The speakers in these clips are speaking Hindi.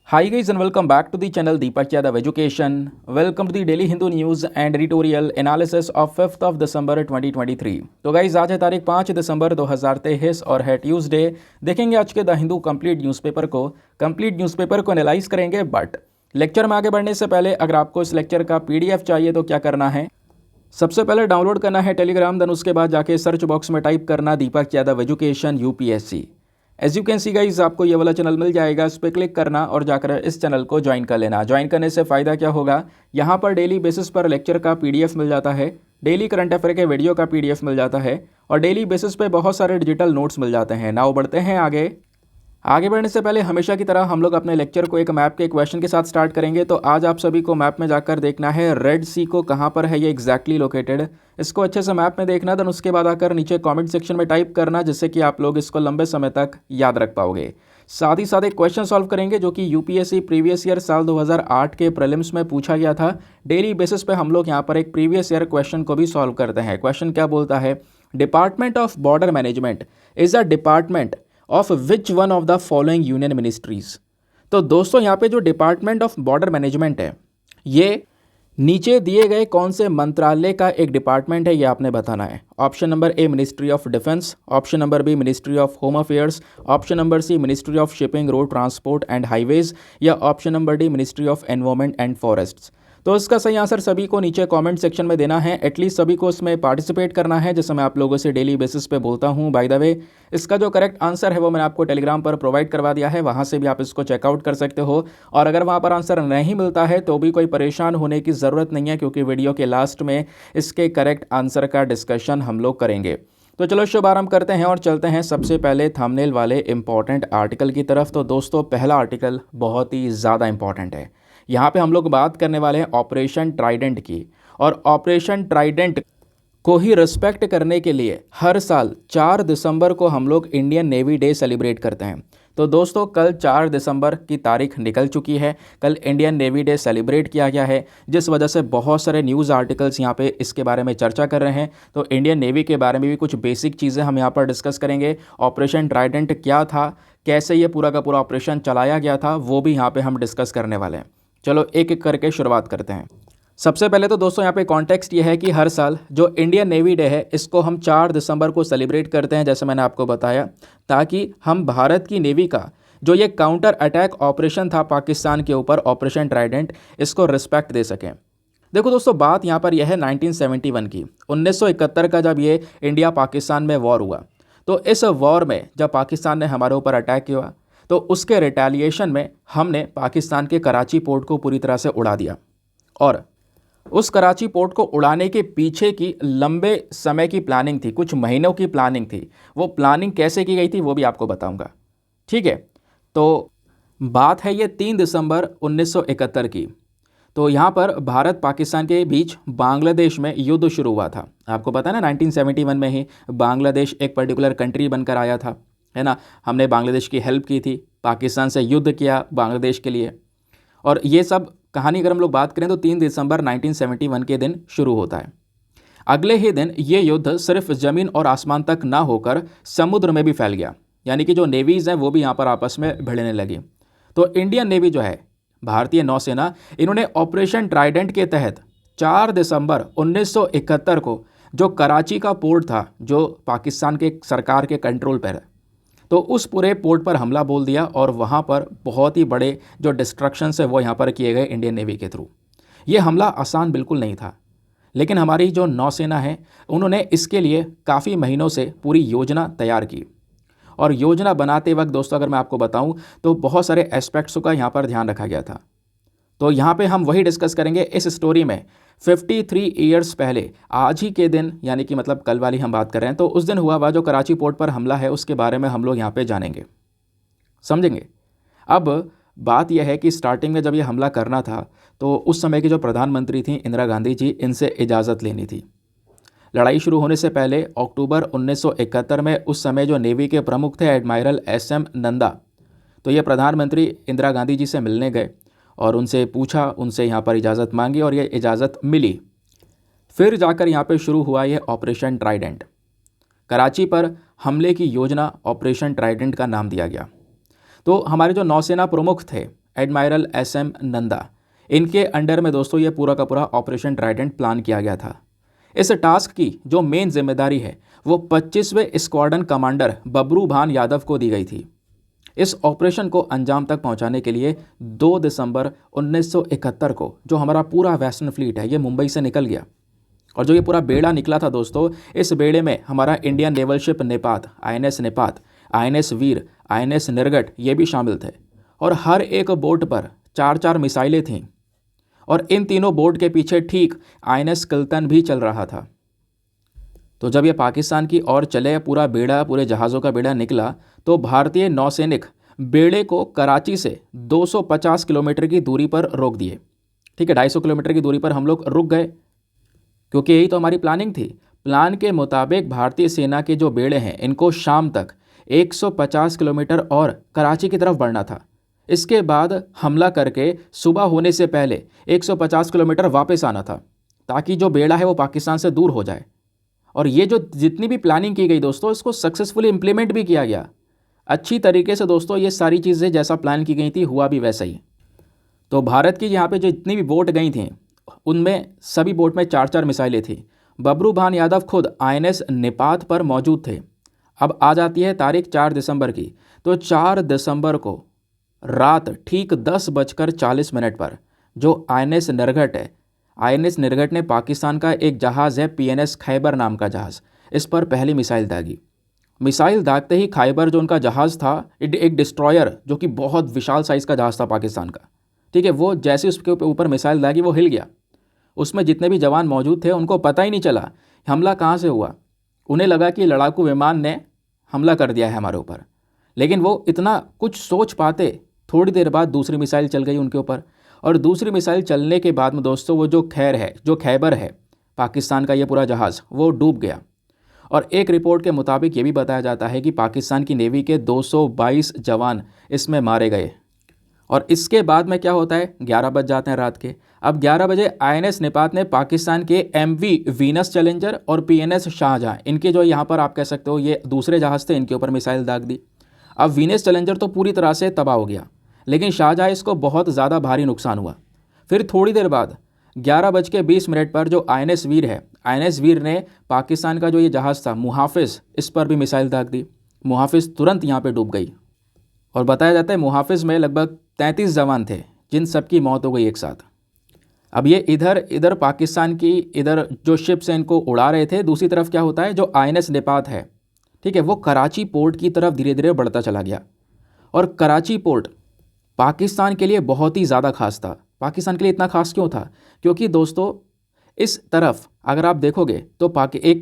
Hi guys and welcome back to the channel Deepak Yadav Education. Welcome to the Daily Hindu News and Editorial Analysis of 5th of December 2023. तो गाइज आज है तारीख 5 दिसंबर 2023 और है ट्यूसडे। देखेंगे आज के द हिंदू कंप्लीट न्यूज़पेपर को एनालाइज करेंगे। बट लेक्चर में आगे बढ़ने से पहले अगर आपको इस लेक्चर का पीडीएफ चाहिए तो क्या करना है, सबसे पहले डाउनलोड करना है टेलीग्राम, देन उसके बाद जाके सर्च बॉक्स में टाइप करना Deepak Yadav education UPSC. As you can see guys आपको ये वाला चैनल मिल जाएगा, इस पर क्लिक करना और जाकर इस चैनल को ज्वाइन कर लेना। ज्वाइन करने से फ़ायदा क्या होगा, यहाँ पर डेली बेसिस पर लेक्चर का पीडीएफ मिल जाता है, डेली करंट अफेयर के वीडियो का पीडीएफ मिल जाता है और डेली बेसिस पे बहुत सारे डिजिटल नोट्स मिल जाते हैं। नाउ बढ़ते हैं आगे बढ़ने से पहले हमेशा की तरह हम लोग अपने लेक्चर को एक मैप के क्वेश्चन के साथ स्टार्ट करेंगे। तो आज आप सभी को मैप में जाकर देखना है रेड सी को कहाँ पर है ये एग्जैक्टली लोकेटेड, इसको अच्छे से मैप में देखना। देन उसके बाद आकर नीचे कमेंट सेक्शन में टाइप करना, जिससे कि आप लोग इसको लंबे समय तक याद रख पाओगे। साथ ही साथ एक क्वेश्चन सॉल्व करेंगे जो कि यूपीएससी प्रीवियस ईयर साल 2008 के प्रीलिम्स में पूछा गया था। डेली बेसिस पे हम लोग यहाँ पर एक प्रीवियस ईयर क्वेश्चन को भी सॉल्व करते हैं। क्वेश्चन क्या बोलता है, department of border management is a department of which one of the following union ministries. तो दोस्तों यहाँ पे जो डिपार्टमेंट ऑफ बॉर्डर मैनेजमेंट है ये नीचे दिए गए कौन से मंत्रालय का एक डिपार्टमेंट है, ये आपने बताना है। Option number A ministry of defence, option number B ministry of home affairs, option number C ministry of shipping, road transport and highways, या option number D ministry of environment and forests. तो इसका सही आंसर सभी को नीचे कमेंट सेक्शन में देना है, एटलीस्ट सभी को इसमें पार्टिसिपेट करना है, जैसे मैं आप लोगों से डेली बेसिस पे बोलता हूँ। बाय द वे इसका जो करेक्ट आंसर है वो मैंने आपको टेलीग्राम पर प्रोवाइड करवा दिया है, वहाँ से भी आप इसको चेकआउट कर सकते हो। और अगर वहाँ पर आंसर नहीं मिलता है तो भी कोई परेशान होने की ज़रूरत नहीं है, क्योंकि वीडियो के लास्ट में इसके करेक्ट आंसर का डिस्कशन हम लोग करेंगे। तो चलो शुभारंभ करते हैं और चलते हैं सबसे पहले थंबनेल वाले इंपॉर्टेंट आर्टिकल की तरफ। तो दोस्तों पहला आर्टिकल बहुत ही ज़्यादा इंपॉर्टेंट है। यहाँ पे हम लोग बात करने वाले हैं ऑपरेशन ट्राइडेंट की, और ऑपरेशन ट्राइडेंट को ही रिस्पेक्ट करने के लिए हर साल 4 दिसंबर को हम लोग इंडियन नेवी डे सेलिब्रेट करते हैं। तो दोस्तों कल 4 दिसंबर की तारीख निकल चुकी है, कल इंडियन नेवी डे सेलिब्रेट किया गया है, जिस वजह से बहुत सारे न्यूज़ आर्टिकल्स यहाँ पे इसके बारे में चर्चा कर रहे हैं। तो इंडियन नेवी के बारे में भी कुछ बेसिक चीज़ें हम यहाँ पर डिस्कस करेंगे। ऑपरेशन ट्राइडेंट क्या था, कैसे ये पूरा का पूरा ऑपरेशन चलाया गया था, वो भी यहाँ पर हम डिस्कस करने वाले हैं। चलो एक एक करके शुरुआत करते हैं। सबसे पहले तो दोस्तों यहाँ पे कॉन्टेक्स्ट ये है कि हर साल जो इंडियन नेवी डे है इसको हम 4 दिसंबर को सेलिब्रेट करते हैं, जैसे मैंने आपको बताया, ताकि हम भारत की नेवी का जो ये काउंटर अटैक ऑपरेशन था पाकिस्तान के ऊपर, ऑपरेशन ट्राइडेंट, इसको रिस्पेक्ट दे सकें। देखो दोस्तों बात यहाँ पर यह है 1971 की, 1971 का जब ये इंडिया पाकिस्तान में वॉर हुआ, तो इस वॉर में जब पाकिस्तान ने हमारे ऊपर अटैक किया तो उसके रिटेलिएशन में हमने पाकिस्तान के कराची पोर्ट को पूरी तरह से उड़ा दिया। और उस कराची पोर्ट को उड़ाने के पीछे की लंबे समय की प्लानिंग थी, कुछ महीनों की प्लानिंग थी। वो प्लानिंग कैसे की गई थी वो भी आपको बताऊंगा, ठीक है। तो बात है ये 3 दिसंबर 1971 की। तो यहाँ पर भारत पाकिस्तान के बीच बांग्लादेश में युद्ध शुरू हुआ था। आपको पता है ना 1971 में ही बांग्लादेश एक पर्टिकुलर कंट्री बनकर आया था, है ना। हमने बांग्लादेश की हेल्प की थी, पाकिस्तान से युद्ध किया बांग्लादेश के लिए। और ये सब कहानी अगर हम लोग बात करें तो 3 दिसंबर 1971 के दिन शुरू होता है। अगले ही दिन ये युद्ध सिर्फ ज़मीन और आसमान तक ना होकर समुद्र में भी फैल गया, यानी कि जो नेवीज़ हैं वो भी यहाँ पर आपस में भिड़ने लगी। तो इंडियन नेवी जो है, भारतीय नौसेना, इन्होंने ऑपरेशन ट्राइडेंट के तहत 4 दिसंबर 1971 को जो कराची का पोर्ट था जो पाकिस्तान के सरकार के कंट्रोल पर है, तो उस पूरे पोर्ट पर हमला बोल दिया और वहाँ पर बहुत ही बड़े जो डिस्ट्रक्शंस है वो यहाँ पर किए गए इंडियन नेवी के थ्रू। ये हमला आसान बिल्कुल नहीं था, लेकिन हमारी जो नौसेना है उन्होंने इसके लिए काफ़ी महीनों से पूरी योजना तैयार की। और योजना बनाते वक्त दोस्तों अगर मैं आपको बताऊं तो बहुत सारे एस्पेक्ट्स का यहाँ पर ध्यान रखा गया था। तो यहाँ पे हम वही डिस्कस करेंगे इस स्टोरी में। 53 ईयर्स पहले आज ही के दिन, यानी कि मतलब कल वाली हम बात कर रहे हैं, तो उस दिन हुआ हुआ जो कराची पोर्ट पर हमला है उसके बारे में हम लोग यहाँ पे जानेंगे, समझेंगे। अब बात यह है कि स्टार्टिंग में जब ये हमला करना था तो उस समय की जो प्रधानमंत्री थी इंदिरा गांधी जी, इनसे इजाज़त लेनी थी। लड़ाई शुरू होने से पहले अक्टूबर 1971 में उस समय जो नेवी के प्रमुख थे एडमायरल SM नंदा, तो ये प्रधानमंत्री इंदिरा गांधी जी से मिलने गए और उनसे पूछा, उनसे यहाँ पर इजाज़त मांगी और ये इजाज़त मिली। फिर जाकर यहाँ पे शुरू हुआ ये ऑपरेशन ट्राइडेंट। कराची पर हमले की योजना ऑपरेशन ट्राइडेंट का नाम दिया गया। तो हमारे जो नौसेना प्रमुख थे एडमायरल SM नंदा, इनके अंडर में दोस्तों ये पूरा का पूरा ऑपरेशन ट्राइडेंट प्लान किया गया था। इस टास्क की जो मेन जिम्मेदारी है वो 25वें स्क्वाड्रन कमांडर बबरू भान यादव को दी गई थी। इस ऑपरेशन को अंजाम तक पहुंचाने के लिए 2 दिसंबर 1971 को जो हमारा पूरा वेस्टर्न फ्लीट है ये मुंबई से निकल गया। और जो ये पूरा बेड़ा निकला था दोस्तों, इस बेड़े में हमारा Indian naval ship Nipat, INS Nipat, INS Veer, INS Nirghat ये भी शामिल थे। और हर एक बोट पर 4-4 मिसाइलें थीं। और इन तीनों बोट के पीछे ठीक INS किल्तन भी चल रहा था। तो जब ये पाकिस्तान की ओर चले, पूरे जहाज़ों का बेड़ा निकला, तो भारतीय नौसैनिक बेड़े को कराची से 250 किलोमीटर की दूरी पर रोक दिए। ठीक है, 250 किलोमीटर की दूरी पर हम लोग रुक गए, क्योंकि यही तो हमारी प्लानिंग थी। प्लान के मुताबिक भारतीय सेना के जो बेड़े हैं इनको शाम तक 150 किलोमीटर और कराची की तरफ बढ़ना था। इसके बाद हमला करके सुबह होने से पहले 150 किलोमीटर वापस आना था, ताकि जो बेड़ा है वो पाकिस्तान से दूर हो जाए। और ये जो जितनी भी प्लानिंग की गई दोस्तों, इसको सक्सेसफुली इम्प्लीमेंट भी किया गया अच्छी तरीके से। दोस्तों ये सारी चीज़ें जैसा प्लान की गई थी हुआ भी वैसा ही। तो भारत की यहाँ पे जो जितनी भी बोट गई थी उनमें सभी बोट में 4-4 मिसाइलें थी। बबरू भान यादव खुद INS नेपात पर मौजूद थे। अब आ जाती है तारीख 4 दिसंबर की। तो 4 दिसंबर को रात ठीक 10:40 पर जो INS निरगट है, INS निरगट ने पाकिस्तान का एक जहाज़ है PNS खैबर नाम का जहाज़, इस पर पहली मिसाइल दागी। मिसाइल दागते ही खैबर जो उनका जहाज़ था, एक डिस्ट्रॉयर जो कि बहुत विशाल साइज़ का जहाज़ था पाकिस्तान का, ठीक है, वो जैसे उसके ऊपर मिसाइल दागी वो हिल गया। उसमें जितने भी जवान मौजूद थे उनको पता ही नहीं चला हमला कहाँ से हुआ। उन्हें लगा कि लड़ाकू विमान ने हमला कर दिया है हमारे ऊपर, लेकिन वो इतना कुछ सोच पाते थोड़ी देर बाद दूसरी मिसाइल चल गई उनके ऊपर। और दूसरी मिसाइल चलने के बाद में दोस्तों वो जो खैबर है पाकिस्तान का ये पूरा जहाज़ वो डूब गया। और एक रिपोर्ट के मुताबिक ये भी बताया जाता है कि पाकिस्तान की नेवी के 222 जवान इसमें मारे गए। और इसके बाद में क्या होता है, 11 बज जाते हैं रात के। अब 11 बजे INS नेपात ने पाकिस्तान के MV वीनस चैलेंजर और PNS शाहजहां, इनके जो यहाँ पर आप कह सकते हो ये दूसरे जहाज़ थे, इनके ऊपर मिसाइल दाग दी। अब वीनस चैलेंजर तो पूरी तरह से तबाह हो गया, लेकिन शाहजहां इसको बहुत ज़्यादा भारी नुकसान हुआ। फिर थोड़ी देर बाद 11:20 पर जो INS वीर है, INS वीर ने पाकिस्तान का जो ये जहाज़ था मुहाफिज, इस पर भी मिसाइल दाग दी। मुहाफिज तुरंत यहाँ पे डूब गई। और बताया जाता है मुहाफिज में लगभग 33 जवान थे, जिन सब की मौत हो गई एक साथ। अब ये इधर पाकिस्तान की इधर जो शिप्स हैं इनको उड़ा रहे थे, दूसरी तरफ क्या होता है जो INS नेपात है, ठीक है, वो कराची पोर्ट की तरफ धीरे धीरे बढ़ता चला गया। और कराची पोर्ट पाकिस्तान के लिए बहुत ही ज़्यादा खास था। पाकिस्तान के लिए इतना खास क्यों था, क्योंकि दोस्तों इस तरफ अगर आप देखोगे तो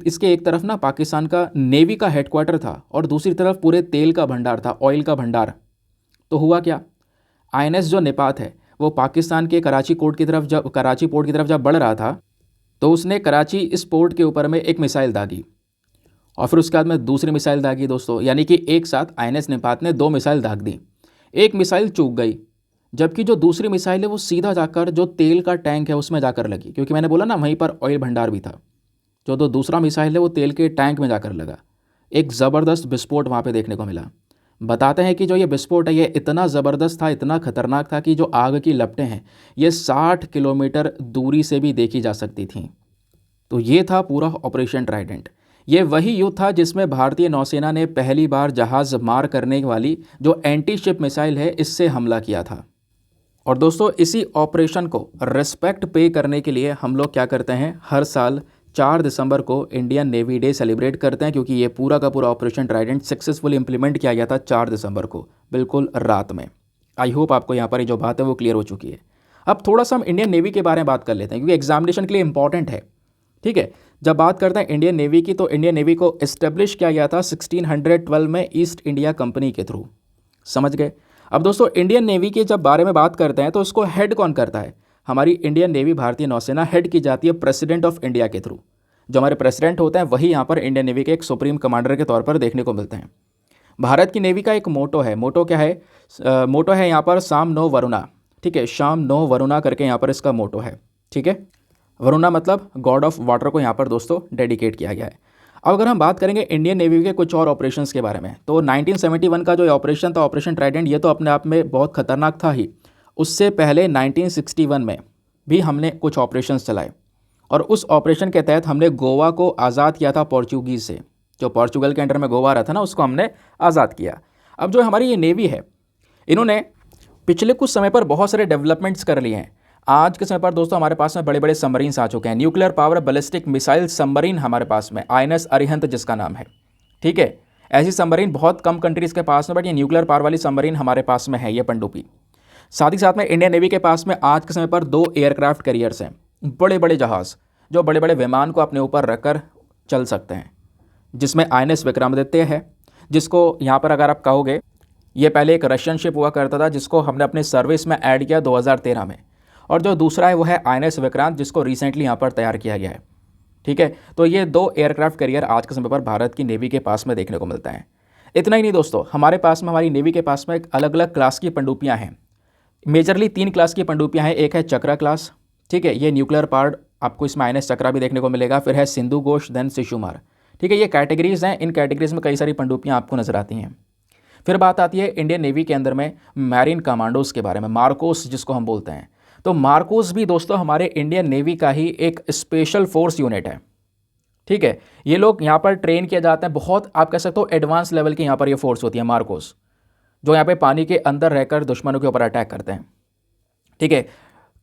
इसके एक तरफ ना पाकिस्तान का नेवी का हेडक्वार्टर था और दूसरी तरफ पूरे तेल का भंडार था, ऑयल का भंडार। तो हुआ क्या, INS जो नेपात है वो पाकिस्तान के कराची पोर्ट की तरफ जब बढ़ रहा था, तो उसने कराची इस पोर्ट के ऊपर में एक मिसाइल दागी और फिर उसके बाद में दूसरी मिसाइल दागी दोस्तों, यानी कि एक साथ INS नेपात ने 2 मिसाइल दाग दी। एक मिसाइल चूक गई, जबकि जो दूसरी मिसाइल है वो सीधा जाकर जो तेल का टैंक है उसमें जाकर लगी, क्योंकि मैंने बोला ना वहीं पर ऑयल भंडार भी था। जो दूसरा मिसाइल है वो तेल के टैंक में जाकर लगा। एक ज़बरदस्त विस्फोट वहाँ पे देखने को मिला। बताते हैं कि जो ये विस्फोट है ये इतना ज़बरदस्त था, इतना खतरनाक था कि जो आग की लपटें हैं ये 60 किलोमीटर दूरी से भी देखी जा सकती थीं। तो ये था पूरा ऑपरेशन ट्राइडेंट। ये वही युद्ध था जिसमें भारतीय नौसेना ने पहली बार जहाज़ मार करने वाली जो एंटी शिप मिसाइल है इससे हमला किया था। और दोस्तों इसी ऑपरेशन को रिस्पेक्ट पे करने के लिए हम लोग क्या करते हैं, हर साल 4 दिसंबर को इंडियन नेवी डे सेलिब्रेट करते हैं, क्योंकि ये पूरा का पूरा ऑपरेशन ट्राइडेंट सक्सेसफुली इंप्लीमेंट किया गया था 4 दिसंबर को बिल्कुल रात में। आई होप आपको यहाँ पर जो बात है वो क्लियर हो चुकी है। अब थोड़ा सा हम इंडियन नेवी के बारे में बात कर लेते हैं, क्योंकि एग्जामिनेशन के लिए इंपॉर्टेंट है। ठीक है, जब बात करते हैं इंडियन नेवी की, तो इंडियन नेवी को इस्टेब्लिश किया गया था 1612 में ईस्ट इंडिया कंपनी के थ्रू। समझ गए। अब दोस्तों इंडियन नेवी के जब बारे में बात करते हैं तो इसको हेड कौन करता है, हमारी इंडियन नेवी भारतीय नौसेना हेड की जाती है प्रेसिडेंट ऑफ इंडिया के थ्रू। जो हमारे प्रेसिडेंट होते हैं वही यहाँ पर इंडियन नेवी के एक सुप्रीम कमांडर के तौर पर देखने को मिलते हैं। भारत की नेवी का एक मोटो है, मोटो क्या है, मोटो है यहाँ पर शाम नो वरुणा। ठीक है, शाम नो वरुणा करके यहाँ पर इसका मोटो है। ठीक है, वरुणा मतलब गॉड ऑफ वाटर को यहाँ पर दोस्तों डेडिकेट किया गया है। अब अगर हम बात करेंगे इंडियन नेवी के कुछ और ऑपरेशंस के बारे में, तो 1971 का जो ऑपरेशन था ऑपरेशन ट्राइडेंट, ये तो अपने आप में बहुत खतरनाक था ही। उससे पहले 1961 में भी हमने कुछ ऑपरेशंस चलाए और उस ऑपरेशन के तहत हमने गोवा को आज़ाद किया था पोर्चुगीज़ से। जो पोर्चुगल के अंडर में गोवा रहा था ना, उसको हमने आज़ाद किया। अब जो हमारी ये नेवी है, इन्होंने पिछले कुछ समय पर बहुत सारे डेवलपमेंट्स कर लिए हैं। आज के समय पर दोस्तों हमारे पास में बड़े बड़े सबमरीन्स आ चुके हैं। Nuclear power ballistic missile submarine हमारे पास में INS अरिहंत जिसका नाम है, ठीक है। ऐसी सबमरीन बहुत कम कंट्रीज़ के पास में, बट ये न्यूक्लियर पावर वाली सबमरीन हमारे पास में है, ये पनडुब्बी। साथ ही साथ में इंडियन नेवी के पास में आज के समय पर 2 एयरक्राफ्ट कैरियर्स हैं, बड़े बड़े जहाज़ जो बड़े बड़े विमान को अपने ऊपर रखकर चल सकते हैं, जिसमें INS विक्रमादित्य है, जिसको यहाँ पर अगर आप कहोगे, ये पहले एक रशियन शिप हुआ करता था जिसको हमने अपने सर्विस में ऐड किया 2013 में, और जो दूसरा है वो है INS विक्रांत, जिसको रिसेंटली यहाँ पर तैयार किया गया है, ठीक है। तो ये 2 एयरक्राफ्ट कैरियर आज के समय पर भारत की नेवी के पास में देखने को मिलता है। इतना ही नहीं दोस्तों, हमारे पास में, हमारी नेवी के पास में अलग अलग क्लास की पनडुब्बियाँ हैं। मेजरली 3 क्लास की पनडुब्बियाँ हैं। एक है चक्रा क्लास, ठीक है, ये न्यूक्लियर पावर्ड, आपको इसमें INS चक्रा भी देखने को मिलेगा। फिर है सिंधु घोष, देन शिशुमार, ठीक है। ये कैटेगरीज़ हैं, इन कैटेगरीज में कई सारी पनडुब्बियाँ आपको नजर आती हैं। फिर बात आती है इंडियन नेवी के अंदर में मैरीन कमांडोज के बारे में, मार्कोस जिसको हम बोलते हैं। तो मार्कोस भी दोस्तों हमारे इंडियन नेवी का ही एक स्पेशल फोर्स यूनिट है, ठीक है। ये लोग यहाँ पर ट्रेन किए जाते हैं, बहुत आप कह सकते हो एडवांस लेवल की यहाँ पर ये फोर्स होती है मार्कोस, जो यहाँ पे पानी के अंदर रहकर दुश्मनों के ऊपर अटैक करते हैं, ठीक है।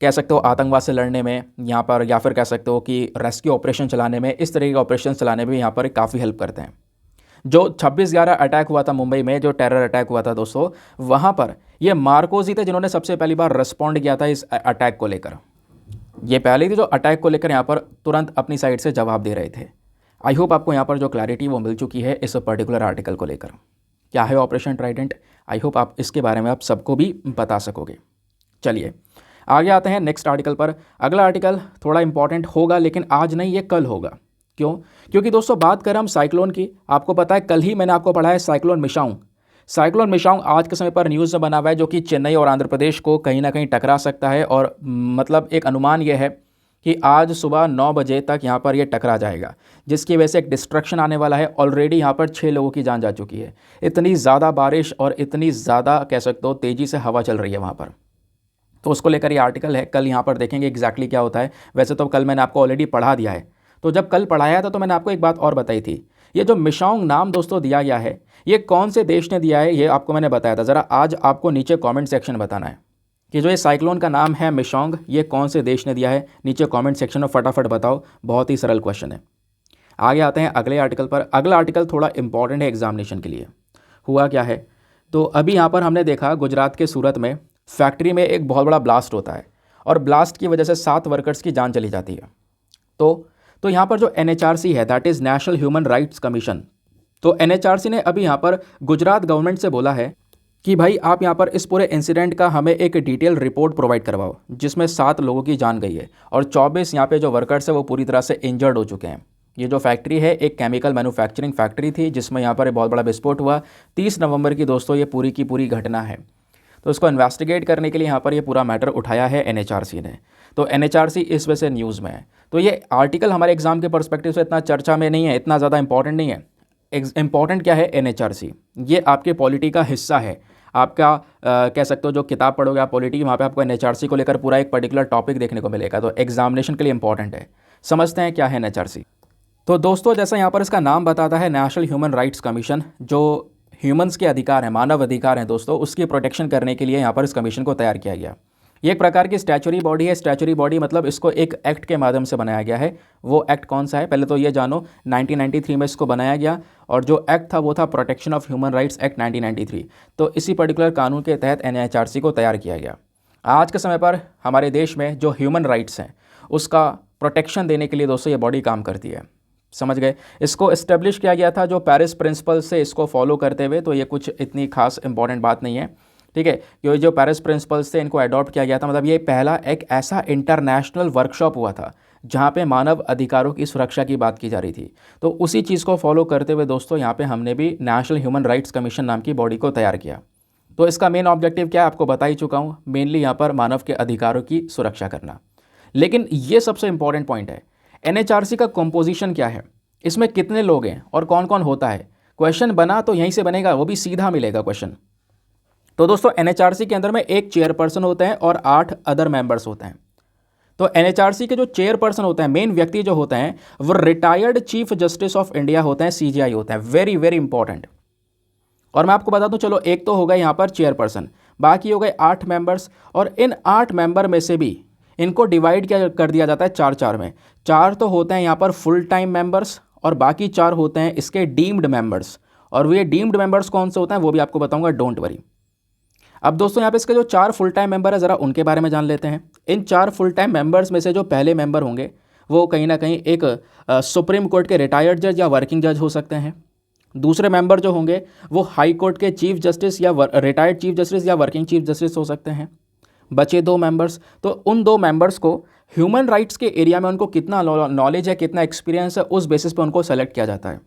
कह सकते हो आतंकवाद से लड़ने में यहाँ पर, या फिर कह सकते हो कि रेस्क्यू ऑपरेशन चलाने में, इस तरह के ऑपरेशन चलाने में यहाँ पर काफ़ी हेल्प करते हैं। जो 26/11 अटैक हुआ था मुंबई में, जो टेरर अटैक हुआ था दोस्तों, वहाँ पर ये मार्कोस ही थे जिन्होंने सबसे पहली बार रिस्पॉन्ड किया था इस अटैक को लेकर। ये पहले थी जो अटैक को लेकर यहाँ पर तुरंत अपनी साइड से जवाब दे रहे थे। आई होप आपको यहाँ पर जो क्लैरिटी वो मिल चुकी है इस पर्टिकुलर आर्टिकल को लेकर। क्या है ऑपरेशन ट्राइडेंट, आई होप आप इसके बारे में आप सबको भी बता सकोगे। चलिए आगे आते हैं नेक्स्ट आर्टिकल पर। अगला आर्टिकल थोड़ा इंपॉर्टेंट होगा, लेकिन आज नहीं, ये कल होगा। क्यों? क्योंकि दोस्तों बात करें हम साइक्लोन की, आपको पता है कल ही मैंने आपको पढ़ा है साइक्लोन मिशांग। साइक्लोन मिशांग आज के समय पर न्यूज़ में बना हुआ है, जो कि चेन्नई और आंध्र प्रदेश को कहीं ना कहीं टकरा सकता है। और मतलब एक अनुमान यह है कि आज सुबह 9 बजे तक यहाँ पर ये टकरा जाएगा, जिसकी वजह से एक डिस्ट्रक्शन आने वाला है। ऑलरेडी यहाँ पर 6 लोगों की जान जा चुकी है। इतनी ज़्यादा बारिश और इतनी ज़्यादा कह सकते हो तेज़ी से हवा चल रही है वहाँ पर। तो उसको लेकर ये आर्टिकल है, कल यहाँ पर देखेंगे एग्जैक्टली क्या होता है। वैसे तो कल मैंने आपको ऑलरेडी पढ़ा दिया है। तो जब कल पढ़ाया था तो मैंने आपको एक बात और बताई थी। ये जो मिशांग नाम दोस्तों दिया गया है, ये कौन से देश ने दिया है, ये आपको मैंने बताया था। ज़रा आज आपको नीचे कमेंट सेक्शन बताना है कि जो ये साइक्लोन का नाम है मिशांग, ये कौन से देश ने दिया है। नीचे कमेंट सेक्शन में फटाफट बताओ, बहुत ही सरल क्वेश्चन है। आगे आते हैं अगले आर्टिकल पर। अगला आर्टिकल थोड़ा इंपॉर्टेंट है एग्जामिनेशन के लिए। हुआ क्या है, तो अभी यहाँ पर हमने देखा गुजरात के सूरत में फैक्ट्री में एक बहुत बड़ा ब्लास्ट होता है, और ब्लास्ट की वजह से 7 वर्कर्स की जान चली जाती है। तो यहाँ पर जो NHRC है, that is national human rights commission, तो NHRC ने अभी यहाँ पर गुजरात गवर्नमेंट से बोला है कि भाई आप यहाँ पर इस पूरे इंसिडेंट का हमें एक डिटेल रिपोर्ट प्रोवाइड करवाओ, जिसमें 7 लोगों की जान गई है और 24 यहाँ पे जो वर्कर्स है वो पूरी तरह से इंजर्ड हो चुके हैं। ये जो फैक्ट्री है एक केमिकल मैन्युफैक्चरिंग फैक्ट्री थी, जिसमें यहाँ पर एक बहुत बड़ा विस्फोट हुआ 30 नवंबर की दोस्तों, ये पूरी की पूरी घटना है। तो इसको इन्वेस्टिगेट करने के लिए यहाँ पर ये पूरा मैटर उठाया है NHRC ने। तो NHRC इस वजह से न्यूज़ में है। तो ये आर्टिकल हमारे एग्जाम के पर्सपेक्टिव से इतना चर्चा में नहीं है, इतना ज़्यादा इंपॉर्टेंट नहीं है। इंपॉर्टेंट क्या है, NHRC ये आपके पॉलिटी का हिस्सा है। आपका कह सकते हो जो किताब पढ़ोगे आप पॉलिटी, वहाँ पे आपको NHRC को लेकर पूरा एक पर्टिकुलर टॉपिक देखने को मिलेगा। तो एग्जामिनेशन के लिए इंपॉर्टेंट है। समझते हैं क्या है NHRC। तो दोस्तों जैसा यहाँ पर इसका नाम बताता है, नेशनल ह्यूमन राइट्स कमीशन, जो ह्यूमंस के अधिकार हैं, मानव अधिकार हैं दोस्तों, उसकी प्रोटेक्शन करने के लिए यहाँ पर इस कमीशन को तैयार किया गया। ये एक प्रकार की स्टैचुरी बॉडी है। स्टैचुरी बॉडी मतलब इसको एक एक्ट के माध्यम से बनाया गया है। वो एक्ट कौन सा है पहले तो ये जानो। 1993 में इसको बनाया गया, और जो एक्ट था वो था protection of human rights act 1993। तो इसी पर्टिकुलर कानून के तहत NHRC को तैयार किया गया। आज के समय पर हमारे देश में जो ह्यूमन राइट्स हैं उसका प्रोटेक्शन देने के लिए दोस्तों ये बॉडी काम करती है। समझ गए। इसको इस्टेब्लिश किया गया था जो पेरिस प्रिंसिपल से इसको फॉलो करते हुए। तो ये कुछ इतनी खास इंपॉर्टेंट बात नहीं है, ठीक है। ये जो पेरिस प्रिंसिपल्स थे इनको अडॉप्ट किया गया था। मतलब ये पहला एक ऐसा इंटरनेशनल वर्कशॉप हुआ था जहाँ पे मानव अधिकारों की सुरक्षा की बात की जा रही थी। तो उसी चीज़ को फॉलो करते हुए दोस्तों यहाँ पे हमने भी नेशनल ह्यूमन राइट्स कमीशन नाम की बॉडी को तैयार किया। तो इसका मेन ऑब्जेक्टिव क्या है आपको बता ही चुका हूँ, मेनली यहाँ पर मानव के अधिकारों की सुरक्षा करना। लेकिन ये सबसे इंपॉर्टेंट पॉइंट है, NHRC का कंपोजिशन क्या है, इसमें कितने लोग हैं और कौन कौन होता है। क्वेश्चन बना तो यहीं से बनेगा, वो भी सीधा मिलेगा क्वेश्चन। तो दोस्तों एनएचआरसी के अंदर में एक चेयरपर्सन होते हैं और 8 अदर मेंबर्स होते हैं। तो एनएचआरसी के जो चेयरपर्सन होते हैं, मेन व्यक्ति जो होते हैं, वो retired chief justice of India होते हैं, सीजेआई होते हैं। Very very important. और मैं आपको बता दूं, चलो एक तो हो गए यहाँ पर चेयरपर्सन, बाकी हो गए 8 मेंबर्स। और इन 8 मेंबर में से भी इनको डिवाइड क्या कर दिया जाता है 4-4 में। 4 तो होते हैं यहाँ पर फुल टाइम मेंबर्स और बाकी 4 होते हैं इसके डीम्ड मेंबर्स। और वो ये डीम्ड मेंबर्स कौन से होते हैं वो भी आपको बताऊंगा, डोंट वरी। अब दोस्तों यहाँ पे इसके जो 4 फुल टाइम मेंबर है, ज़रा उनके बारे में जान लेते हैं। इन 4 फुल टाइम मेंबर्स में से जो पहले मेंबर होंगे वो कहीं ना कहीं एक सुप्रीम कोर्ट के रिटायर्ड जज या वर्किंग जज हो सकते हैं। दूसरे मेंबर जो होंगे वो हाई कोर्ट के चीफ जस्टिस या रिटायर्ड चीफ जस्टिस या वर्किंग चीफ जस्टिस हो सकते हैं। बचे 2 मेंबर्स, तो उन 2 मेंबर्स को ह्यूमन राइट्स के एरिया में उनको कितना नॉलेज है, कितना एक्सपीरियंस है, उस बेसिस पे उनको सेलेक्ट किया जाता है।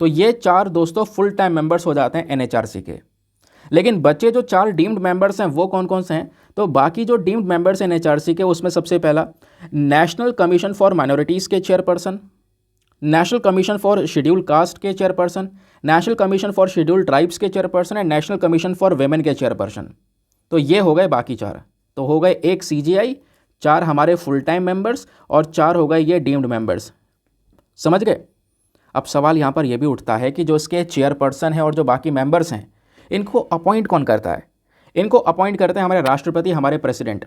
तो ये 4 दोस्तों फुल टाइम मेंबर्स हो जाते हैं एनएचआरसी के। लेकिन बच्चे जो 4 डीम्ड मेंबर्स हैं वो कौन कौन से हैं? तो बाकी जो डीम्ड मेंबर्स हैं एनएचआरसी के, उसमें सबसे पहला नेशनल कमीशन फॉर माइनॉरिटीज़ के chairperson, national commission for schedule caste के chairperson, national commission for schedule tribes के chairperson and national commission for women के चेयरपर्सन। तो ये हो गए बाकी 4। तो हो गए एक सीजीआई, 4 हमारे फुल टाइम मेंबर्स और 4 हो गए ये डीम्ड मेंबर्स। समझ गए? अब सवाल यहाँ पर यह भी उठता है कि जो इसके चेयरपर्सन है और जो बाकी मेंबर्स हैं, इनको अपॉइंट कौन करता है? इनको अपॉइंट करते हैं हमारे राष्ट्रपति, हमारे प्रेसिडेंट।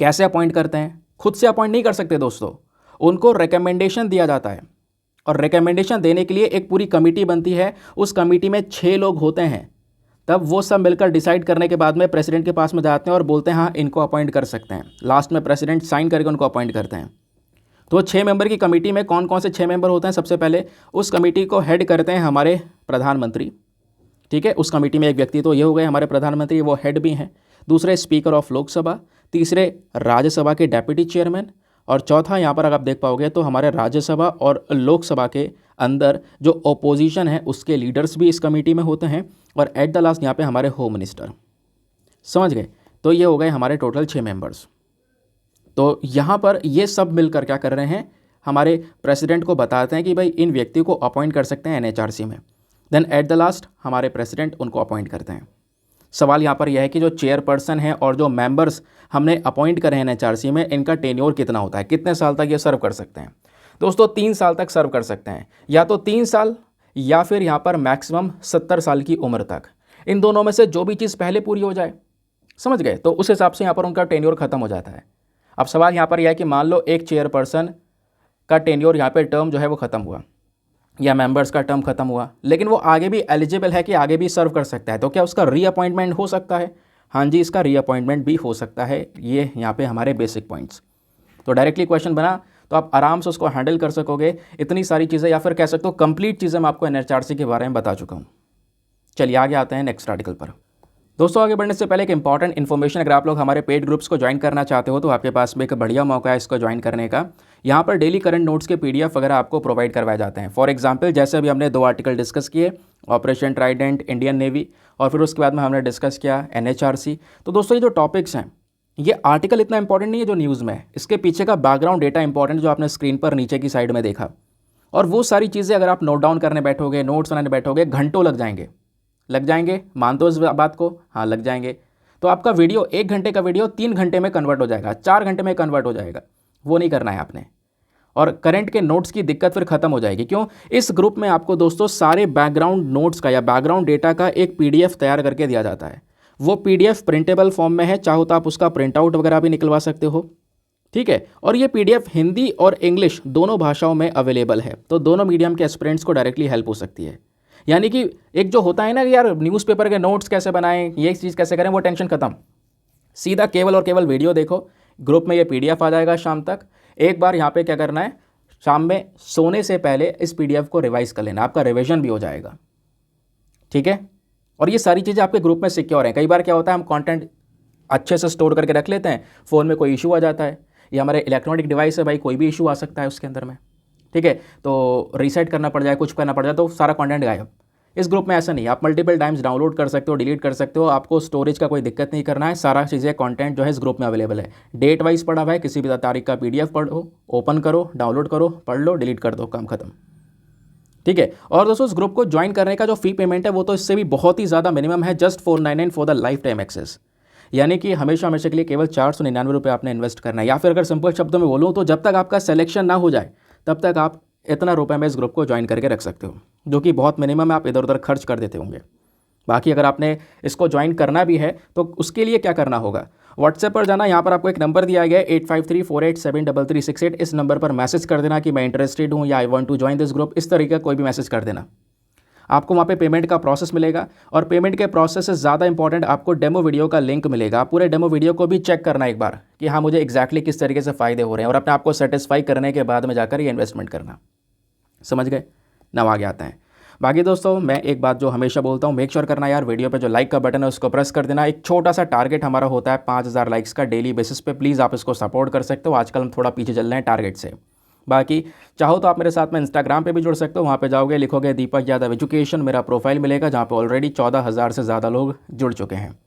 कैसे अपॉइंट करते हैं? खुद से अपॉइंट नहीं कर सकते दोस्तों, उनको रिकमेंडेशन दिया जाता है। और रिकमेंडेशन देने के लिए एक पूरी कमेटी बनती है, उस कमेटी में 6 लोग होते हैं। तब वो सब मिलकर डिसाइड करने के बाद में प्रेसिडेंट के पास में जाते हैं और बोलते हैं हाँ इनको अपॉइंट कर सकते हैं। लास्ट में प्रेसिडेंट साइन करके उनको अपॉइंट करते हैं। तो 6 मेंबर की कमेटी में कौन कौन से 6 मेंबर होते हैं? सबसे पहले उस कमेटी को हेड करते हैं हमारे प्रधानमंत्री। ठीक है, उस कमेटी में एक व्यक्ति, तो ये हो गए हमारे प्रधानमंत्री, वो हेड भी हैं। दूसरे स्पीकर ऑफ लोकसभा, तीसरे राज्यसभा के डेप्यूटी चेयरमैन, और चौथा यहाँ पर अगर आप देख पाओगे तो हमारे राज्यसभा और लोकसभा के अंदर जो ओपोजिशन है उसके लीडर्स भी इस कमेटी में होते हैं। और एट द लास्ट यहाँ पे हमारे होम मिनिस्टर। समझ गए? तो ये हो गए हमारे टोटल 6 मेंबर्स। तो यहाँ पर ये सब मिलकर क्या कर रहे हैं, हमारे प्रेसिडेंट को बताते हैं कि भाई इन व्यक्ति को अपॉइंट कर सकते हैं एनएचआरसी में। देन एट द लास्ट हमारे प्रेसिडेंट उनको अपॉइंट करते हैं। सवाल यहाँ पर यह है कि जो चेयरपर्सन है और जो मेंबर्स हमने अपॉइंट करे हैं एनएचआरसी में, इनका टेन्योर कितना होता है, कितने साल तक ये सर्व कर सकते हैं? दोस्तों 3 साल तक सर्व कर सकते हैं, या तो 3 साल या फिर यहाँ पर मैक्सिमम 70 साल की उम्र तक। इन दोनों में से जो भी चीज़ पहले पूरी हो जाए, समझ गए, तो उस हिसाब से यहाँ पर उनका टेन्योर खत्म हो जाता है। अब सवाल यहाँ पर यह है कि मान लो एक चेयरपर्सन का टेन्योर यहाँ पर टर्म जो है वो ख़त्म हुआ, या मेंबर्स का टर्म खत्म हुआ, लेकिन वो आगे भी एलिजिबल है कि आगे भी सर्व कर सकता है, तो क्या उसका रीअपॉइंटमेंट हो सकता है? हाँ जी, इसका रीअपॉइंटमेंट भी हो सकता है। ये यहाँ पे हमारे बेसिक पॉइंट्स। तो डायरेक्टली क्वेश्चन बना तो आप आराम से उसको हैंडल कर सकोगे। इतनी सारी चीज़ें, या फिर कह सकते हो कंप्लीट चीज़ें मैं आपको एनएचआरसी के बारे में बता चुका हूँ। चलिए आगे आते हैं नेक्स्ट आर्टिकल पर। दोस्तों आगे बढ़ने से पहले एक इंपॉर्टेंट इन्फॉर्मेशन, अगर आप लोग हमारे पेड ग्रुप्स को ज्वाइन करना चाहते हो तो आपके पास में एक बढ़िया मौका है इसको ज्वाइन करने का। यहाँ पर डेली करंट नोट्स के पीडीएफ वगैरह आपको प्रोवाइड करवाए जाते हैं। फॉर एग्जांपल जैसे अभी हमने 2 आर्टिकल डिस्कस किए, ऑपरेशन ट्राइडेंट, इंडियन नेवी, और फिर उसके बाद में हमने डिस्कस किया एनएचआरसी। तो दोस्तों ये जो टॉपिक्स हैं, ये आर्टिकल इतना इंपॉर्टेंट नहीं है जो न्यूज़ में है, इसके पीछे का बैकग्राउंड डेटा इंपॉर्टेंट जो आपने स्क्रीन पर नीचे की साइड में देखा। और वो सारी चीज़ें अगर आप नोट डाउन करने बैठोगे, नोट्स बनाने बैठोगे, घंटों लग जाएंगे। मान दो इस बात को, हाँ लग जाएंगे। तो आपका वीडियो 1 घंटे का वीडियो 3 घंटे में कन्वर्ट हो जाएगा, 4 घंटे में कन्वर्ट हो जाएगा। वो नहीं करना है आपने। और करंट के नोट्स की दिक्कत फिर खत्म हो जाएगी। क्यों? इस ग्रुप में आपको दोस्तों सारे बैकग्राउंड नोट्स का या बैकग्राउंड डेटा का एक पीडीएफ तैयार करके दिया जाता है। वो पीडीएफ प्रिंटेबल फॉर्म में है, चाहो तो आप उसका प्रिंट आउट वगैरह भी निकलवा सकते हो। ठीक है, और ये पीडीएफ हिंदी और इंग्लिश दोनों भाषाओं में अवेलेबल है, तो दोनों मीडियम के एस्पिरेंट्स को डायरेक्टली हेल्प हो सकती है। यानी कि एक जो होता है ना कि यार न्यूज़पेपर के नोट्स कैसे बनाएं, ये चीज़ कैसे करें, वो टेंशन खत्म। सीधा केवल और केवल वीडियो देखो, ग्रुप में ये पीडीएफ आ जाएगा शाम तक। एक बार यहाँ पे क्या करना है, शाम में सोने से पहले इस पीडीएफ को रिवाइज कर लेना, आपका रिवीजन भी हो जाएगा। ठीक है, और ये सारी चीज़ें आपके ग्रुप में सिक्योर हैं। कई बार क्या होता है, हम कंटेंट अच्छे से स्टोर करके रख लेते हैं, फ़ोन में कोई इशू आ जाता है, या हमारे इलेक्ट्रॉनिक डिवाइस है भाई, कोई भी इशू आ सकता है उसके अंदर में। ठीक है, तो रीसेट करना पड़ जाए, कुछ करना पड़ जाए तो सारा कंटेंट गायब। इस ग्रुप में ऐसा नहीं, आप मल्टीपल टाइम्स डाउनलोड कर सकते हो, डिलीट कर सकते हो, आपको स्टोरेज का कोई दिक्कत नहीं करना है। सारा चीज़ें कंटेंट जो है इस ग्रुप में अवेलेबल है, डेट वाइज पड़ा हुआ है, किसी भी तारीख का पीडीएफ पढ़ो, ओपन करो, डाउनलोड करो, पढ़ लो, डिलीट कर दो, काम खत्म। ठीक है। और दोस्तों, इस ग्रुप को ज्वाइन करने का जो फी पेमेंट है वो तो इससे भी बहुत ही ज़्यादा मिनिमम है, just 499 for the lifetime access. यानी कि हमेशा हमेशा के लिए केवल 499 रुपये आपने इन्वेस्ट करना है। या फिर अगर सिंपल शब्दों में बोलूँ तो जब तक आपका सिलेक्शन ना हो जाए तब तक आप इतना रुपये में इस ग्रुप को ज्वाइन करके रख सकते हो, जो कि बहुत मिनिमम है, आप इधर उधर खर्च कर देते होंगे। बाकी अगर आपने इसको ज्वाइन करना भी है तो उसके लिए क्या करना होगा, व्हाट्सएप पर जाना, यहाँ पर आपको एक नंबर दिया गया है 8534873368। इस नंबर पर मैसेज कर देना कि मैं इंटरेस्टेड हूँ या I want to join this group, इस तरीके का कोई भी मैसेज कर देना। आपको वहाँ पे पेमेंट का प्रोसेस मिलेगा, और पेमेंट के प्रोसेस से ज़्यादा इंपॉर्टेंट आपको डेमो वीडियो का लिंक मिलेगा। आप पूरे डेमो वीडियो को भी चेक करना एक बार कि हाँ मुझे एक्जैक्टली किस तरीके से फ़ायदे हो रहे हैं, और अपने आप को सेटिस्फाई करने के बाद में जाकर ये इन्वेस्टमेंट करना। समझ गए ना? आगे आते हैं। बाकी दोस्तों, मैं एक बात जो हमेशा बोलता हूँ, मेक श्योर करना यार, वीडियो पे जो लाइक का बटन है उसको प्रेस कर देना। एक छोटा सा टारगेट हमारा होता है 5000 लाइक्स का डेली बेसिस पे, प्लीज़ आप इसको सपोर्ट कर सकते हो। आजकल हम थोड़ा पीछे चल रहे हैं टारगेट से। बाकी चाहो तो आप मेरे साथ में इंस्टाग्राम पे भी जुड़ सकते हो, वहाँ पे जाओगे, लिखोगे दीपक यादव एजुकेशन, मेरा प्रोफाइल मिलेगा जहाँ पे ऑलरेडी 14,000 से ज़्यादा लोग जुड़ चुके हैं।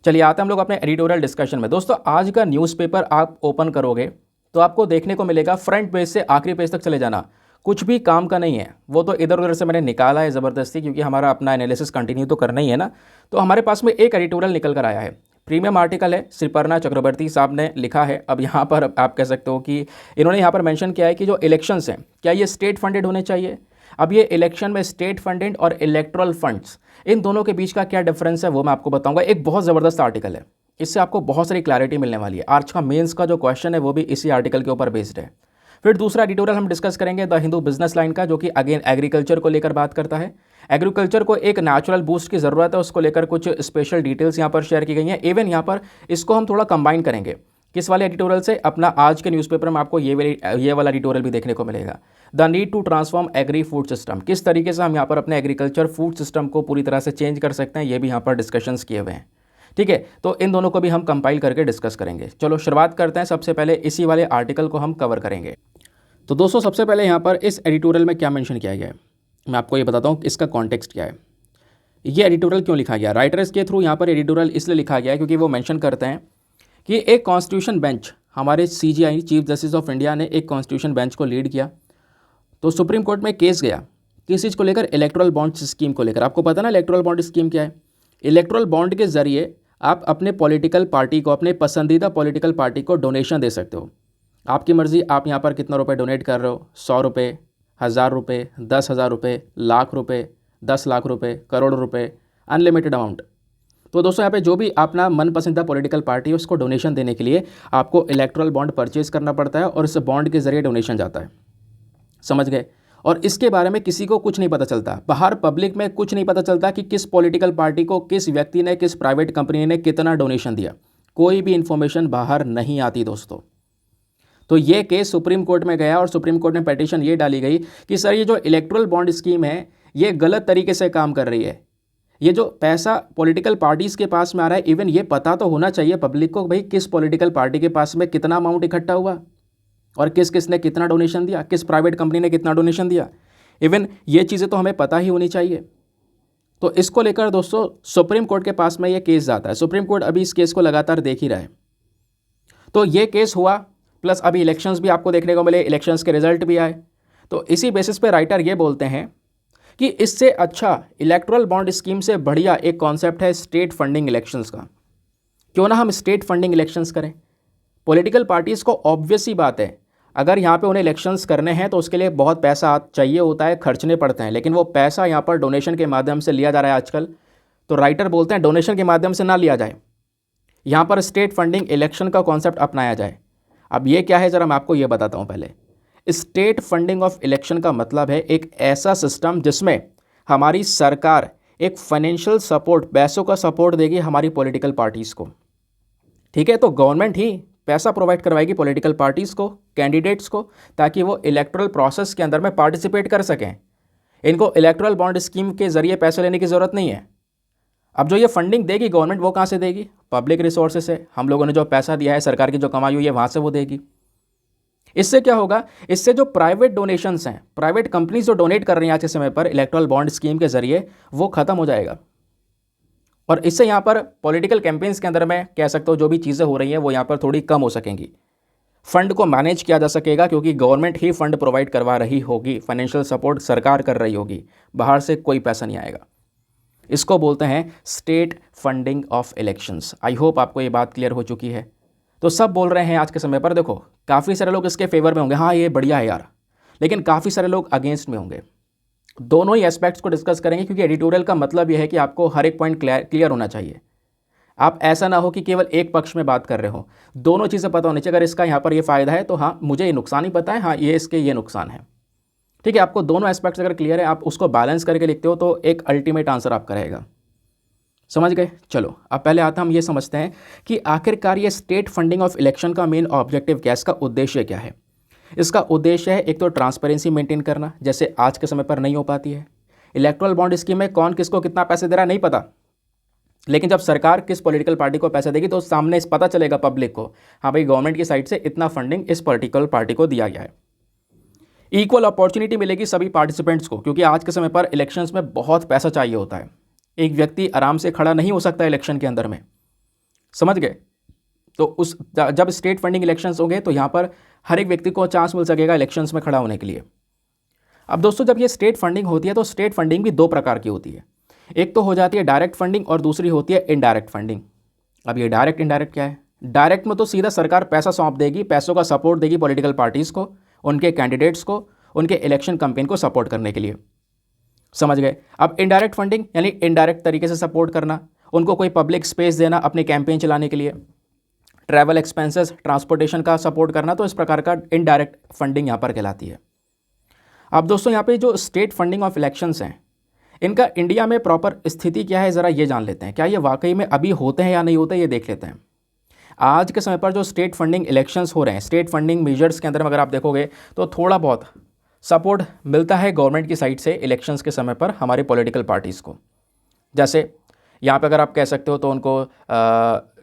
चलिए आते हैं हम लोग अपने एडिटोरियल डिस्कशन में। दोस्तों, आज का न्यूज़पेपर आप ओपन करोगे तो आपको देखने को मिलेगा, फ्रंट पेज से आखिरी पेज तक चले जाना, कुछ भी काम का नहीं है। वो तो इधर उधर से मैंने निकाला है ज़बरदस्ती, क्योंकि हमारा अपना एनालिसिस कंटिन्यू तो करना ही है ना। तो हमारे पास में एक एडिटोरियल निकल कर आया है, प्रीमियम आर्टिकल है, श्रीपर्णा चक्रवर्ती साहब ने लिखा है। अब यहाँ पर आप कह सकते हो कि इन्होंने यहाँ पर मेंशन किया है कि जो इलेक्शंस हैं क्या ये स्टेट फंडेड होने चाहिए। अब ये इलेक्शन में स्टेट फंडेड और इलेक्ट्रल फंड्स, इन दोनों के बीच का क्या डिफरेंस है वो मैं आपको बताऊंगा। एक बहुत ज़बरदस्त आर्टिकल है, इससे आपको बहुत सारी क्लैरिटी मिलने वाली है। आज का मेंस का जो क्वेश्चन है वो भी इसी आर्टिकल के ऊपर बेस्ड है। फिर दूसरा एडिटोरियल हम डिस्कस करेंगे द हिंदू बिजनेस लाइन का, जो कि अगेन एग्रीकल्चर को लेकर बात करता है। एग्रीकल्चर को एक नेचुरल बूस्ट की ज़रूरत है, उसको लेकर कुछ स्पेशल डिटेल्स यहाँ पर शेयर की गई हैं। इवन यहाँ पर इसको हम थोड़ा कंबाइन करेंगे किस वाले एडिटोरियल से, अपना आज के न्यूज़पेपर में आपको ये वाला एडिटोरियल भी देखने को मिलेगा, the need to transform agri food system. किस तरीके से हम यहाँ पर अपने एग्रीकल्चर फूड सिस्टम को पूरी तरह से चेंज कर सकते हैं, ये भी यहाँ पर डिस्कशंस किए हुए हैं। ठीक है, तो इन दोनों को भी हम कंपाइल करके डिस्कस करेंगे। चलो शुरुआत करते हैं। सबसे पहले इसी वाले आर्टिकल को हम कवर करेंगे। तो दोस्तों, सबसे पहले यहाँ पर इस एडिटोरियल में क्या मेंशन किया गया है, मैं आपको ये बताता हूँ इसका कॉन्टेक्स्ट क्या है, ये एडिटोरियल क्यों लिखा गया। राइटर्स के थ्रू यहाँ पर एडिटोरियल इसलिए लिखा गया है क्योंकि वो मेंशन करते हैं कि एक कॉन्स्टिट्यूशन बेंच, हमारे CJI chief justice of India ने एक कॉन्स्टिट्यूशन बेंच को लीड किया, तो सुप्रीम कोर्ट में केस गया किस चीज़ को लेकर, इलेक्टोरल बॉन्ड स्कीम को लेकर। आपको पता ना इलेक्टोरल बॉन्ड स्कीम क्या है। इलेक्टोरल बॉन्ड के जरिए आप अपने पॉलिटिकल पार्टी को, अपने पसंदीदा पॉलिटिकल पार्टी को डोनेशन दे सकते हो। आपकी मर्ज़ी, आप यहाँ पर कितना रुपए डोनेट कर रहे हो, 100 रुपये, 1000 रुपये, 10,000 रुपये, लाख रुपये, 10 लाख रुपये, करोड़ रुपये, अनलिमिटेड अमाउंट। तो दोस्तों, यहाँ पे जो भी अपना मन पसंदीदा पॉलिटिकल पार्टी है उसको डोनेशन देने के लिए आपको इलेक्टोरल बॉन्ड परचेज करना पड़ता है, और इस बॉन्ड के जरिए डोनेशन जाता है। समझ गए। और इसके बारे में किसी को कुछ नहीं पता चलता, बाहर पब्लिक में कुछ नहीं पता चलता कि किस पॉलिटिकल पार्टी को किस व्यक्ति ने, किस प्राइवेट कंपनी ने कितना डोनेशन दिया। कोई भी इन्फॉर्मेशन बाहर नहीं आती दोस्तों। तो ये केस सुप्रीम कोर्ट में गया, और सुप्रीम कोर्ट में पिटीशन ये डाली गई कि सर ये जो इलेक्टोरल बॉन्ड स्कीम है ये गलत तरीके से काम कर रही है। ये जो पैसा पॉलिटिकल पार्टीज़ के पास में आ रहा है, इवन ये पता तो होना चाहिए पब्लिक को भाई किस पॉलिटिकल पार्टी के पास में कितना अमाउंट इकट्ठा हुआ, और किस किस ने कितना डोनेशन दिया, किस प्राइवेट कंपनी ने कितना डोनेशन दिया। इवन ये चीज़ें तो हमें पता ही होनी चाहिए। तो इसको लेकर दोस्तों सुप्रीम कोर्ट के पास में ये केस जाता है। सुप्रीम कोर्ट अभी इस केस को लगातार देख ही रहा है। तो ये केस हुआ, प्लस अभी इलेक्शंस भी आपको देखने को मिले, इलेक्शंस के रिजल्ट भी आए। तो इसी बेसिस पे राइटर ये बोलते हैं कि इससे अच्छा, इलेक्टोरल बॉन्ड स्कीम से बढ़िया एक कॉन्सेप्ट है स्टेट फंडिंग इलेक्शंस का। क्यों ना हम स्टेट फंडिंग इलेक्शंस करें। पॉलिटिकल पार्टीज़ को ऑब्वियस सी बात है, अगर यहाँ पे उन्हें इलेक्शंस करने हैं तो उसके लिए बहुत पैसा चाहिए होता है, खर्चने पड़ते हैं, लेकिन वो पैसा यहाँ पर डोनेशन के माध्यम से लिया जा रहा है आजकल। तो राइटर बोलते हैं डोनेशन के माध्यम से ना लिया जाए, यहाँ पर स्टेट फंडिंग इलेक्शन का कॉन्सेप्ट अपनाया जाए। अब ये क्या है ज़रा मैं आपको ये बताता हूँ। पहले स्टेट फंडिंग ऑफ इलेक्शन का मतलब है एक ऐसा सिस्टम जिसमें हमारी सरकार एक फाइनेंशियल सपोर्ट, पैसों का सपोर्ट देगी हमारी पॉलिटिकल पार्टीज़ को। ठीक है, तो गवर्नमेंट ही पैसा प्रोवाइड करवाएगी पॉलिटिकल पार्टीज़ को, कैंडिडेट्स को, ताकि वो इलेक्टोरल प्रोसेस के अंदर में पार्टिसिपेट कर सकें। इनको इलेक्टोरल बॉन्ड स्कीम के ज़रिए पैसे लेने की ज़रूरत नहीं है। अब जो ये फंडिंग देगी गवर्नमेंट, वो कहाँ से देगी? पब्लिक रिसोर्सेज से। हम लोगों ने जो पैसा दिया है, सरकार की जो कमाई हुई है, वहाँ से वो देगी। इससे क्या होगा? इससे जो प्राइवेट डोनेशंस हैं, प्राइवेट कंपनीज जो डोनेट कर रही हैं आज के समय पर इलेक्टोरल बॉन्ड स्कीम के जरिए, वो खत्म हो जाएगा। और इससे यहाँ पर पॉलिटिकल कैंपेन्स के अंदर में कह सकते हो जो भी चीज़ें हो रही हैं वो यहाँ पर थोड़ी कम हो सकेंगी। फंड को मैनेज किया जा सकेगा, क्योंकि गवर्नमेंट ही फंड प्रोवाइड करवा रही होगी, फाइनेंशियल सपोर्ट सरकार कर रही होगी, बाहर से कोई पैसा नहीं आएगा। इसको बोलते हैं state funding of elections. I hope आपको ये बात क्लियर हो चुकी है। तो सब बोल रहे हैं आज के समय पर, देखो काफ़ी सारे लोग इसके फेवर में होंगे, हाँ ये बढ़िया है यार, लेकिन काफ़ी सारे लोग अगेंस्ट में होंगे। दोनों ही एस्पेक्ट्स को डिस्कस करेंगे, क्योंकि एडिटोरियल का मतलब यह है कि आपको हर एक पॉइंट क्लियर होना चाहिए। आप ऐसा ना हो कि केवल एक पक्ष में बात कर रहे हो, दोनों चीज़ें पता होनी चाहिए। अगर इसका यहाँ पर ये फ़ायदा है तो हाँ मुझे ये नुकसान ही पता है, हाँ ये इसके ये नुकसान है, ठीक है। आपको दोनों एस्पेक्ट्स अगर क्लियर है, आप उसको बैलेंस करके लिखते हो तो एक अल्टीमेट आंसर आपका रहेगा। समझ गए? चलो अब पहले आता हम ये समझते हैं कि आखिरकार ये स्टेट फंडिंग ऑफ इलेक्शन का मेन ऑब्जेक्टिव क्या है, इसका उद्देश्य क्या है। इसका उद्देश्य है एक तो ट्रांसपेरेंसी मेंटेन करना, जैसे आज के समय पर नहीं हो पाती है। इलेक्टोरल बॉन्ड स्कीम में कौन किसको कितना पैसे दे रहा है नहीं पता, लेकिन जब सरकार किस पॉलिटिकल पार्टी को पैसा देगी तो सामने पता चलेगा पब्लिक को, हाँ भाई गवर्नमेंट की साइड से इतना फंडिंग इस पॉलिटिकल पार्टी को दिया गया है। इक्वल अपॉर्चुनिटी मिलेगी सभी पार्टिसिपेंट्स को, क्योंकि आज के समय पर इलेक्शंस में बहुत पैसा चाहिए होता है। एक व्यक्ति आराम से खड़ा नहीं हो सकता इलेक्शन के अंदर में, समझ गए? तो जब स्टेट फंडिंग इलेक्शंस होंगे तो यहाँ पर हर एक व्यक्ति को चांस मिल सकेगा इलेक्शंस में खड़ा होने के लिए। अब दोस्तों जब ये स्टेट फंडिंग होती है तो स्टेट फंडिंग भी दो प्रकार की होती है। एक तो हो जाती है डायरेक्ट फंडिंग और दूसरी होती है इनडायरेक्ट फंडिंग। अब ये डायरेक्ट इनडायरेक्ट क्या है? डायरेक्ट में तो सीधा सरकार पैसा सौंप देगी, पैसों का सपोर्ट देगी पॉलिटिकल पार्टीज़ को, उनके कैंडिडेट्स को, उनके इलेक्शन कैंपेन को सपोर्ट करने के लिए। समझ गए? अब इनडायरेक्ट फंडिंग यानी इनडायरेक्ट तरीके से सपोर्ट करना, उनको कोई पब्लिक स्पेस देना अपने कैंपेन चलाने के लिए, ट्रैवल एक्सपेंसेस ट्रांसपोर्टेशन का सपोर्ट करना, तो इस प्रकार का इनडायरेक्ट फंडिंग यहाँ पर कहलाती है। अब दोस्तों यहाँ पे जो स्टेट फंडिंग ऑफ इलेक्शंस हैं, इनका इंडिया में प्रॉपर स्थिति क्या है ज़रा ये जान लेते हैं। क्या ये वाकई में अभी होते हैं या नहीं होते ये देख लेते हैं। आज के समय पर जो स्टेट फंडिंग इलेक्शंस हो रहे हैं, स्टेट फंडिंग मेजर्स के अंदर अगर आप देखोगे तो थोड़ा बहुत सपोर्ट मिलता है गवर्नमेंट की साइड से इलेक्शंस के समय पर हमारे पॉलिटिकल पार्टीज़ को। जैसे यहाँ पे अगर आप कह सकते हो तो उनको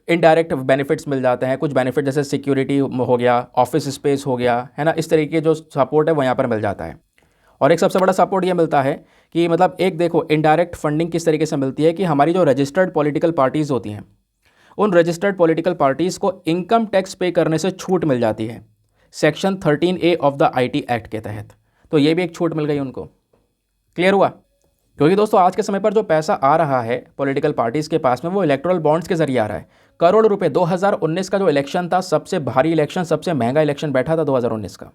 इनडायरेक्ट बेनिफिट्स मिल जाते हैं, कुछ बेनिफिट जैसे सिक्योरिटी हो गया, ऑफिस स्पेस हो गया, है ना, इस तरीके जो सपोर्ट है वो यहाँ पर मिल जाता है। और एक सबसे बड़ा सपोर्ट ये मिलता है कि मतलब एक देखो इनडायरेक्ट फंडिंग किस तरीके से मिलती है कि हमारी जो रजिस्टर्ड पॉलिटिकल पार्टीज़ होती हैं, उन रजिस्टर्ड पॉलिटिकल पार्टीज़ को इनकम टैक्स पे करने से छूट मिल जाती है section 13A of the IT act के तहत। तो ये भी एक छूट मिल गई उनको। क्लियर हुआ? क्योंकि दोस्तों आज के समय पर जो पैसा आ रहा है पॉलिटिकल पार्टीज़ के पास में वो इलेक्टोरल बॉन्ड्स के जरिए आ रहा है। करोड़ रुपए 2019 का जो इलेक्शन था, सबसे भारी इलेक्शन, सबसे महंगा इलेक्शन बैठा था 2019 का,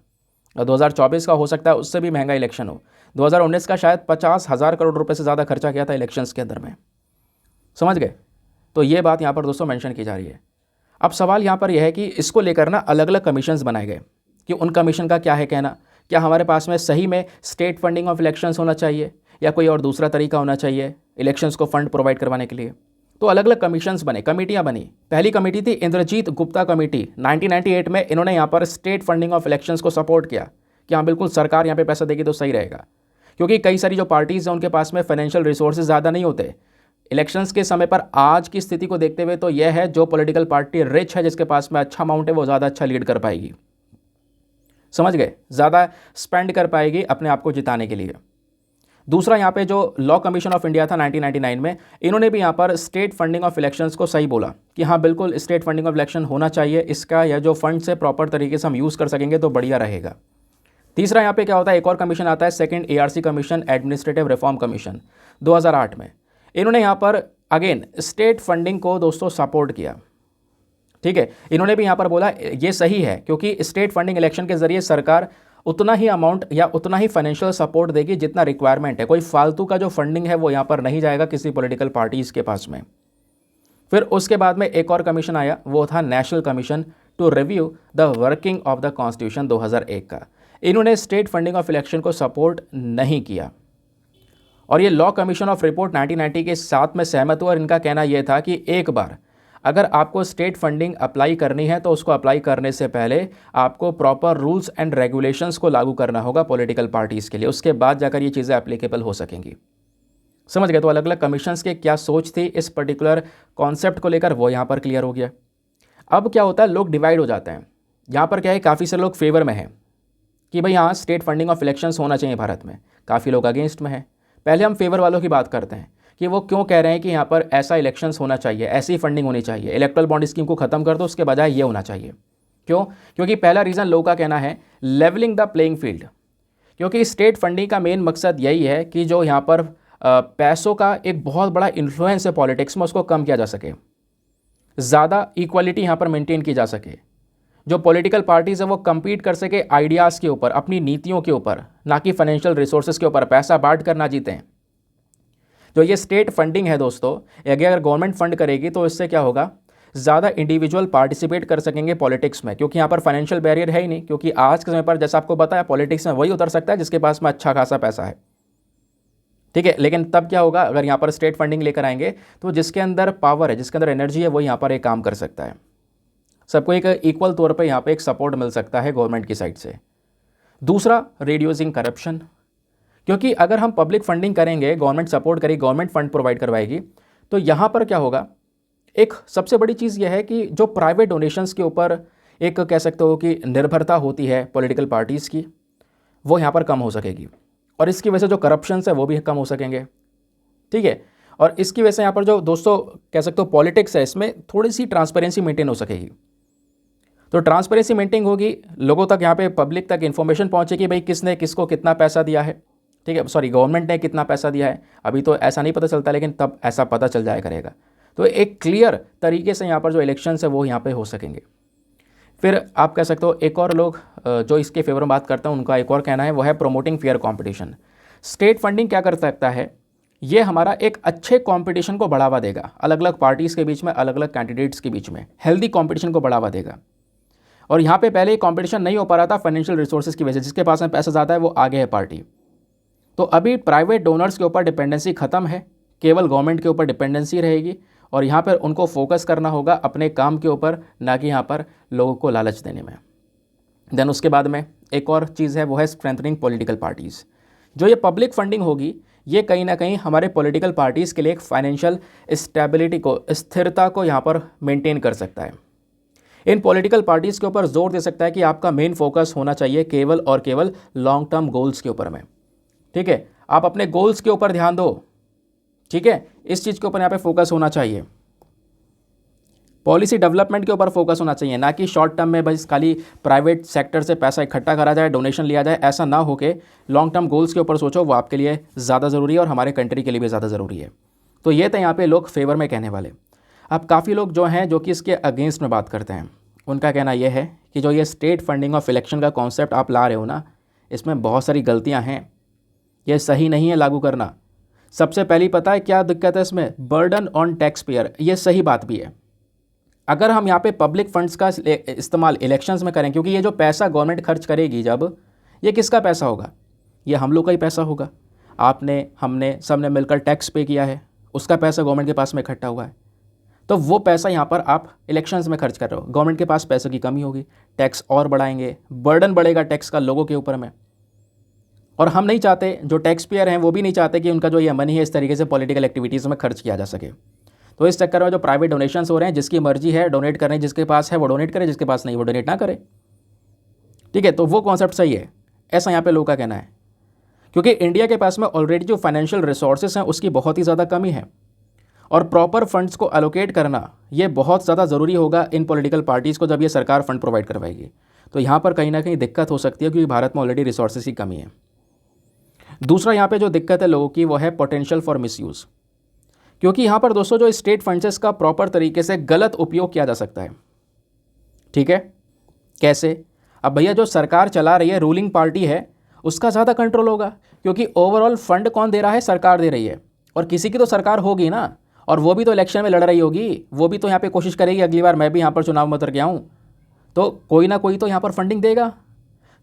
और 2024 का हो सकता है उससे भी महंगा इलेक्शन हो। 2019 का शायद 50,000 करोड़ रुपए से ज़्यादा खर्चा किया था इलेक्शंस के अंदर में। समझ गए? तो ये बात यहाँ पर दोस्तों मेंशन की जा रही है। अब सवाल यहाँ पर यह है कि इसको लेकर ना अलग अलग कमीशंस बनाए गए कि उन कमीशन का क्या है कहना, क्या हमारे पास में सही में स्टेट फंडिंग ऑफ इलेक्शंस होना चाहिए या कोई और दूसरा तरीका होना चाहिए इलेक्शंस को फंड प्रोवाइड करवाने के लिए। तो अलग अलग कमीशंस बने, कमेटियां बनी। पहली कमेटी थी इंद्रजीत गुप्ता कमेटी, 1998 में इन्होंने यहाँ पर स्टेट फंडिंग ऑफ इलेक्शंस को सपोर्ट किया कि हाँ बिल्कुल सरकार यहाँ पे पैसा देगी तो सही रहेगा, क्योंकि कई सारी जो पार्टीज़ हैं उनके पास में फाइनेंशियल रिसोर्सेज ज़्यादा नहीं होते इलेक्शंस के समय पर। आज की स्थिति को देखते हुए तो यह है जो पॉलिटिकल पार्टी रिच है, जिसके पास में अच्छा अमाउंट है, वो ज़्यादा अच्छा लीड कर पाएगी। समझ गए? ज़्यादा स्पेंड कर पाएगी अपने आप को जिताने के लिए। दूसरा यहाँ पे जो लॉ कमीशन ऑफ इंडिया था 1999 में, इन्होंने भी यहाँ पर स्टेट फंडिंग ऑफ इलेक्शंस को सही बोला कि हाँ बिल्कुल स्टेट फंडिंग ऑफ इलेक्शन होना चाहिए, इसका यह जो फंड से प्रॉपर तरीके से हम यूज़ कर सकेंगे तो बढ़िया रहेगा। तीसरा यहाँ पे क्या होता है, एक और कमीशन आता है, second ARC commission, administrative reform commission, 2008 में। इन्होंने यहाँ पर अगेन स्टेट फंडिंग को दोस्तों सपोर्ट किया। ठीक है, इन्होंने भी यहाँ पर बोला ये सही है, क्योंकि स्टेट फंडिंग इलेक्शन के जरिए सरकार उतना ही अमाउंट या उतना ही फाइनेंशियल सपोर्ट देगी जितना रिक्वायरमेंट है। कोई फालतू का जो फंडिंग है वो यहाँ पर नहीं जाएगा किसी पॉलिटिकल पार्टीज़ के पास में। फिर उसके बाद में एक और कमीशन आया, वो था national commission to review the working of the constitution 2001 का। इन्होंने स्टेट फंडिंग ऑफ इलेक्शन को सपोर्ट नहीं किया और ये लॉ कमीशन ऑफ रिपोर्ट 1990 के साथ में सहमत हुआ और इनका कहना यह था कि एक बार अगर आपको स्टेट फंडिंग अप्लाई करनी है तो उसको अप्लाई करने से पहले आपको प्रॉपर रूल्स एंड रेगुलेशंस को लागू करना होगा पॉलिटिकल पार्टीज़ के लिए, उसके बाद जाकर ये चीज़ें एप्लीकेबल हो सकेंगी। समझ गए? तो अलग अलग कमीशंस के क्या सोच थी इस पर्टिकुलर कॉन्सेप्ट को लेकर, वो यहाँ पर क्लियर हो गया। अब क्या होता है, लोग डिवाइड हो जाते हैं। यहाँ पर क्या है, काफ़ी सारे लोग फेवर में हैं कि भाई हाँ स्टेट फंडिंग ऑफ इलेक्शंस होना चाहिए भारत में, काफ़ी लोग अगेंस्ट में हैं। पहले हम फेवर वालों की बात करते हैं कि वो क्यों कह रहे हैं कि यहाँ पर ऐसा इलेक्शंस होना चाहिए, ऐसी फंडिंग होनी चाहिए, इलेक्टोरल बॉन्ड स्कीम को खत्म कर दो, उसके बजाय ये होना चाहिए। क्यों? क्योंकि पहला रीज़न लोगों का कहना है लेवलिंग द प्लेइंग फील्ड, क्योंकि स्टेट फंडिंग का मेन मकसद यही है कि जो यहाँ पर पैसों का एक बहुत बड़ा इन्फ्लुएंस है पॉलिटिक्स में, उसको कम किया जा सके, ज़्यादा इक्वालिटी यहाँ पर मेंटेन की जा सके, जो पॉलिटिकल पार्टीज़ हैं वो कम्पीट कर सके आइडियाज़ के ऊपर, अपनी नीतियों के ऊपर, ना कि फाइनेंशियल रिसोर्सेज के ऊपर, पैसा बांट कर ना जीतें। जो ये स्टेट फंडिंग है दोस्तों, अगर गवर्नमेंट फंड करेगी तो इससे क्या होगा, ज़्यादा इंडिविजुअल पार्टिसिपेट कर सकेंगे पॉलिटिक्स में, क्योंकि यहाँ पर फाइनेंशियल बैरियर है ही नहीं। क्योंकि आज के समय पर जैसा आपको बताया, पॉलिटिक्स में वही उतर सकता है जिसके पास में अच्छा खासा पैसा है, ठीक है। लेकिन तब क्या होगा, अगर यहाँ पर स्टेट फंडिंग लेकर आएंगे तो जिसके अंदर पावर है, जिसके अंदर एनर्जी है, वो यहाँ पर एक काम कर सकता है, सबको एक इक्वल तौर पर यहाँ पर एक सपोर्ट मिल सकता है गवर्नमेंट की साइड से। दूसरा, रिड्यूसिंग करप्शन, क्योंकि अगर हम पब्लिक फंडिंग करेंगे, गवर्नमेंट सपोर्ट करेगी, गवर्नमेंट फंड प्रोवाइड करवाएगी, तो यहाँ पर क्या होगा, एक सबसे बड़ी चीज़ यह है कि जो प्राइवेट डोनेशंस के ऊपर एक कह सकते हो कि निर्भरता होती है पॉलिटिकल पार्टीज़ की, वो यहाँ पर कम हो सकेगी, और इसकी वजह से जो करप्शंस है वो भी कम हो सकेंगे, ठीक है। और इसकी वजह से यहाँ पर जो दोस्तों कह सकते हो पॉलिटिक्स है, इसमें थोड़ी सी ट्रांसपेरेंसी मेंटेन हो सकेगी। तो ट्रांसपेरेंसी मेंटेन होगी, लोगों तक, यहाँ पे पब्लिक तक इन्फॉर्मेशन पहुँचेगी, भाई किसने किसको कितना पैसा दिया है, ठीक है, सॉरी गवर्नमेंट ने कितना पैसा दिया है। अभी तो ऐसा नहीं पता चलता, लेकिन तब ऐसा पता चल जाया करेगा। तो एक क्लियर तरीके से यहाँ पर जो इलेक्शंस है वो यहाँ पे हो सकेंगे। फिर आप कह सकते हो एक और लोग जो इसके फेवर में बात करते हैं, उनका एक और कहना है वो है promoting fair competition. State funding क्या कर सकता है, ये हमारा एक अच्छे कंपटीशन को बढ़ावा देगा, अलग अलग पार्टीज़ के बीच में, अलग अलग कैंडिडेट्स के बीच में हेल्दी कंपटीशन को बढ़ावा देगा। और यहाँ पे पहले कंपटीशन नहीं हो पा रहा था फाइनेंशियल रिसोर्सेज की वजह से, जिसके पास में पैसा ज़्यादा है वो आगे है पार्टी। तो अभी प्राइवेट डोनर्स के ऊपर डिपेंडेंसी ख़त्म है, केवल गवर्नमेंट के ऊपर डिपेंडेंसी रहेगी, और यहाँ पर उनको फोकस करना होगा अपने काम के ऊपर, ना कि यहाँ पर लोगों को लालच देने में। देन उसके बाद में एक और चीज़ है, वो है स्ट्रेंथनिंग पॉलिटिकल पार्टीज़। जो ये पब्लिक फंडिंग होगी, ये कहीं ना कहीं हमारे पॉलिटिकल पार्टीज़ के लिए एक फाइनेंशियल स्टेबिलिटी को, स्थिरता को यहाँ पर मेंटेन कर सकता है। इन पॉलिटिकल पार्टीज़ के ऊपर जोर दे सकता है कि आपका मेन फोकस होना चाहिए केवल और केवल लॉन्ग टर्म गोल्स के ऊपर में, ठीक है। आप अपने गोल्स के ऊपर ध्यान दो, ठीक है, इस चीज़ के ऊपर यहाँ पे फोकस होना चाहिए। पॉलिसी डेवलपमेंट के ऊपर फोकस होना चाहिए, ना कि शॉर्ट टर्म में बस खाली प्राइवेट सेक्टर से पैसा इकट्ठा करा जाए, डोनेशन लिया जाए, ऐसा ना हो के लॉन्ग टर्म गोल्स के ऊपर सोचो, वो आपके लिए ज़्यादा ज़रूरी है और हमारे कंट्री के लिए भी ज़्यादा ज़रूरी है। तो ये तो यहाँ पे लोग फेवर में कहने वाले। अब काफ़ी लोग जो हैं, जो कि इसके अगेंस्ट में बात करते हैं, उनका कहना यह है कि जो ये स्टेट फंडिंग ऑफ इलेक्शन का कॉन्सेप्ट आप ला रहे हो ना, इसमें बहुत सारी गलतियाँ हैं, ये सही नहीं है लागू करना। सबसे पहली पता है क्या दिक्कत है इसमें, बर्डन ऑन टैक्स पेयर। ये सही बात भी है। अगर हम यहाँ पे पब्लिक फंड्स का इस्तेमाल इलेक्शंस में करें, क्योंकि ये जो पैसा गवर्नमेंट खर्च करेगी, जब ये किसका पैसा होगा, ये हम लोग का ही पैसा होगा। आपने, हमने, सब ने मिलकर टैक्स पे किया है, उसका पैसा गवर्नमेंट के पास में इकट्ठा हुआ है। तो वो पैसा यहाँ पर आप इलेक्शंस में खर्च कर रहे हो, गवर्नमेंट के पास पैसे की कमी होगी, टैक्स और बढ़ाएंगे, बर्डन बढ़ेगा टैक्स का लोगों के ऊपर में। और हम नहीं चाहते, जो टैक्स पेयर हैं वो भी नहीं चाहते कि उनका जो ये मनी है इस तरीके से पॉलिटिकल एक्टिविटीज़ में खर्च किया जा सके। तो इस चक्कर में जो प्राइवेट डोनेशंस हो रहे हैं, जिसकी मर्जी है डोनेट करने, जिसके पास है वो डोनेट करे, जिसके पास नहीं वो डोनेट ना करे, ठीक है। तो वो कॉन्सेप्ट सही है, ऐसा यहाँ पे लोगों का कहना है। क्योंकि इंडिया के पास में ऑलरेडी जो फाइनेंशियल रिसोर्सेज हैं उसकी बहुत ही ज़्यादा कमी है, और प्रॉपर फंड्स को एलोकेट करना ये बहुत ज़्यादा ज़रूरी होगा इन पॉलिटिकल पार्टीज़ को, जब ये सरकार फंड प्रोवाइड करवाएगी। तो यहाँ पर कहीं ना कहीं दिक्कत हो सकती है, क्योंकि भारत में ऑलरेडी रिसोर्सेज की कमी है। दूसरा यहाँ पे जो दिक्कत है लोगों की, वो है पोटेंशियल फॉर मिसयूज़। क्योंकि यहाँ पर दोस्तों जो स्टेट फंड्स का प्रॉपर तरीके से गलत उपयोग किया जा सकता है, ठीक है। कैसे? अब भैया जो सरकार चला रही है, रूलिंग पार्टी है, उसका ज़्यादा कंट्रोल होगा, क्योंकि ओवरऑल फंड कौन दे रहा है, सरकार दे रही है। और किसी की तो सरकार होगी ना, और वो भी तो इलेक्शन में लड़ रही होगी, वो भी तो यहाँ पे कोशिश करेगी अगली बार मैं भी यहाँ पर चुनाव में उतर के आऊँ, तो कोई ना कोई तो यहाँ पर फंडिंग देगा।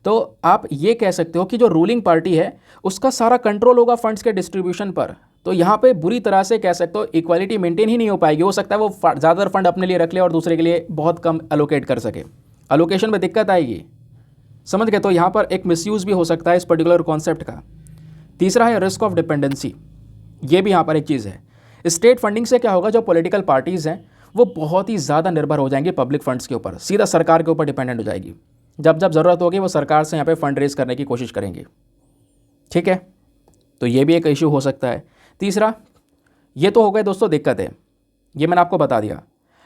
तो आप ये कह सकते हो कि जो रूलिंग पार्टी है उसका सारा कंट्रोल होगा फंड्स के डिस्ट्रीब्यूशन पर। तो यहाँ पे बुरी तरह से कह सकते हो इक्वालिटी मेंटेन ही नहीं हो पाएगी। हो सकता है वो ज़्यादातर फंड अपने लिए रख ले और दूसरे के लिए बहुत कम एलोकेट कर सके, एलोकेशन में दिक्कत आएगी, समझ गए। तो यहाँ पर एक मिसयूज़ भी हो सकता है इस पर्टिकुलर कॉन्सेप्ट का। तीसरा है रिस्क ऑफ डिपेंडेंसी, ये भी यहाँ पर एक चीज़ है। स्टेट फंडिंग से क्या होगा, जो पॉलिटिकल पार्टीज़ हैं वो बहुत ही ज़्यादा निर्भर हो जाएंगी पब्लिक फंड्स के ऊपर, सीधा सरकार के ऊपर डिपेंडेंट हो जाएगी। जब जब ज़रूरत होगी वो सरकार से यहाँ पे फंड रेज करने की कोशिश करेंगे, ठीक है। तो ये भी एक इशू हो सकता है। तीसरा, ये तो हो गए दोस्तों दिक्कत है, ये मैंने आपको बता दिया।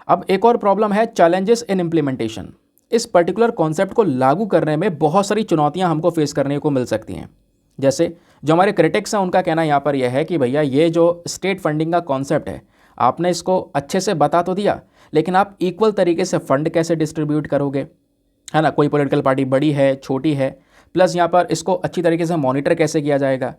अब एक और प्रॉब्लम है चैलेंजेस इन इम्प्लीमेंटेशन। इस पर्टिकुलर कॉन्सेप्ट को लागू करने में बहुत सारी चुनौतियां हमको फेस करने को मिल सकती हैं। जैसे जो हमारे क्रिटिक्स हैं उनका कहना यहाँ पर यह है कि भैया ये जो स्टेट फंडिंग का कॉन्सेप्ट है, आपने इसको अच्छे से बता तो दिया, लेकिन आप इक्वल तरीके से फंड कैसे डिस्ट्रीब्यूट करोगे, है ना। कोई पॉलिटिकल पार्टी बड़ी है, छोटी है, प्लस यहाँ पर इसको अच्छी तरीके से मॉनिटर कैसे किया जाएगा।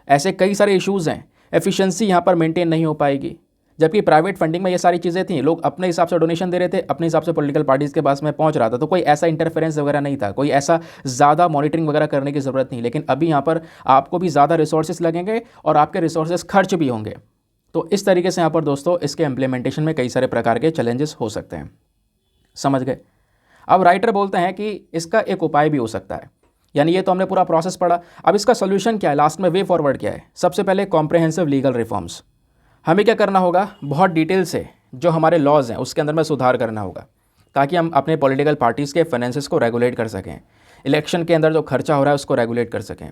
ऐसे कई सारे इश्यूज़ हैं। एफिशिएंसी यहाँ पर मेंटेन नहीं हो पाएगी। जबकि प्राइवेट फंडिंग में ये सारी चीज़ें थी, लोग अपने हिसाब से डोनेशन दे रहे थे, अपने हिसाब से पॉलिटिकल पार्टीज़ के पास में पहुंच रहा था, तो कोई ऐसा इंटरफेरेंस वगैरह नहीं था, कोई ऐसा ज़्यादा मॉनिटरिंग वगैरह करने की ज़रूरत नहीं। लेकिन अभी यहाँ पर आपको भी ज़्यादा रिसोर्सेज लगेंगे और आपके रिसोर्सेज खर्च भी होंगे। तो इस तरीके से यहाँ पर दोस्तों इसके इम्प्लीमेंटेशन में कई सारे प्रकार के चैलेंजेस हो सकते हैं। समझ गए। अब राइटर बोलते हैं कि इसका एक उपाय भी हो सकता है। यानी ये तो हमने पूरा प्रोसेस पढ़ा, अब इसका सोल्यूशन क्या है, लास्ट में वे फॉरवर्ड क्या है। सबसे पहले कॉम्प्रिहेंसिव लीगल रिफॉर्म्स। हमें क्या करना होगा, बहुत डिटेल से जो हमारे लॉज हैं उसके अंदर में सुधार करना होगा, ताकि हम अपने पॉलिटिकल पार्टीज़ के फाइनेंसेस को रेगुलेट कर सकें, इलेक्शन के अंदर जो खर्चा हो रहा है उसको रेगुलेट कर सकें।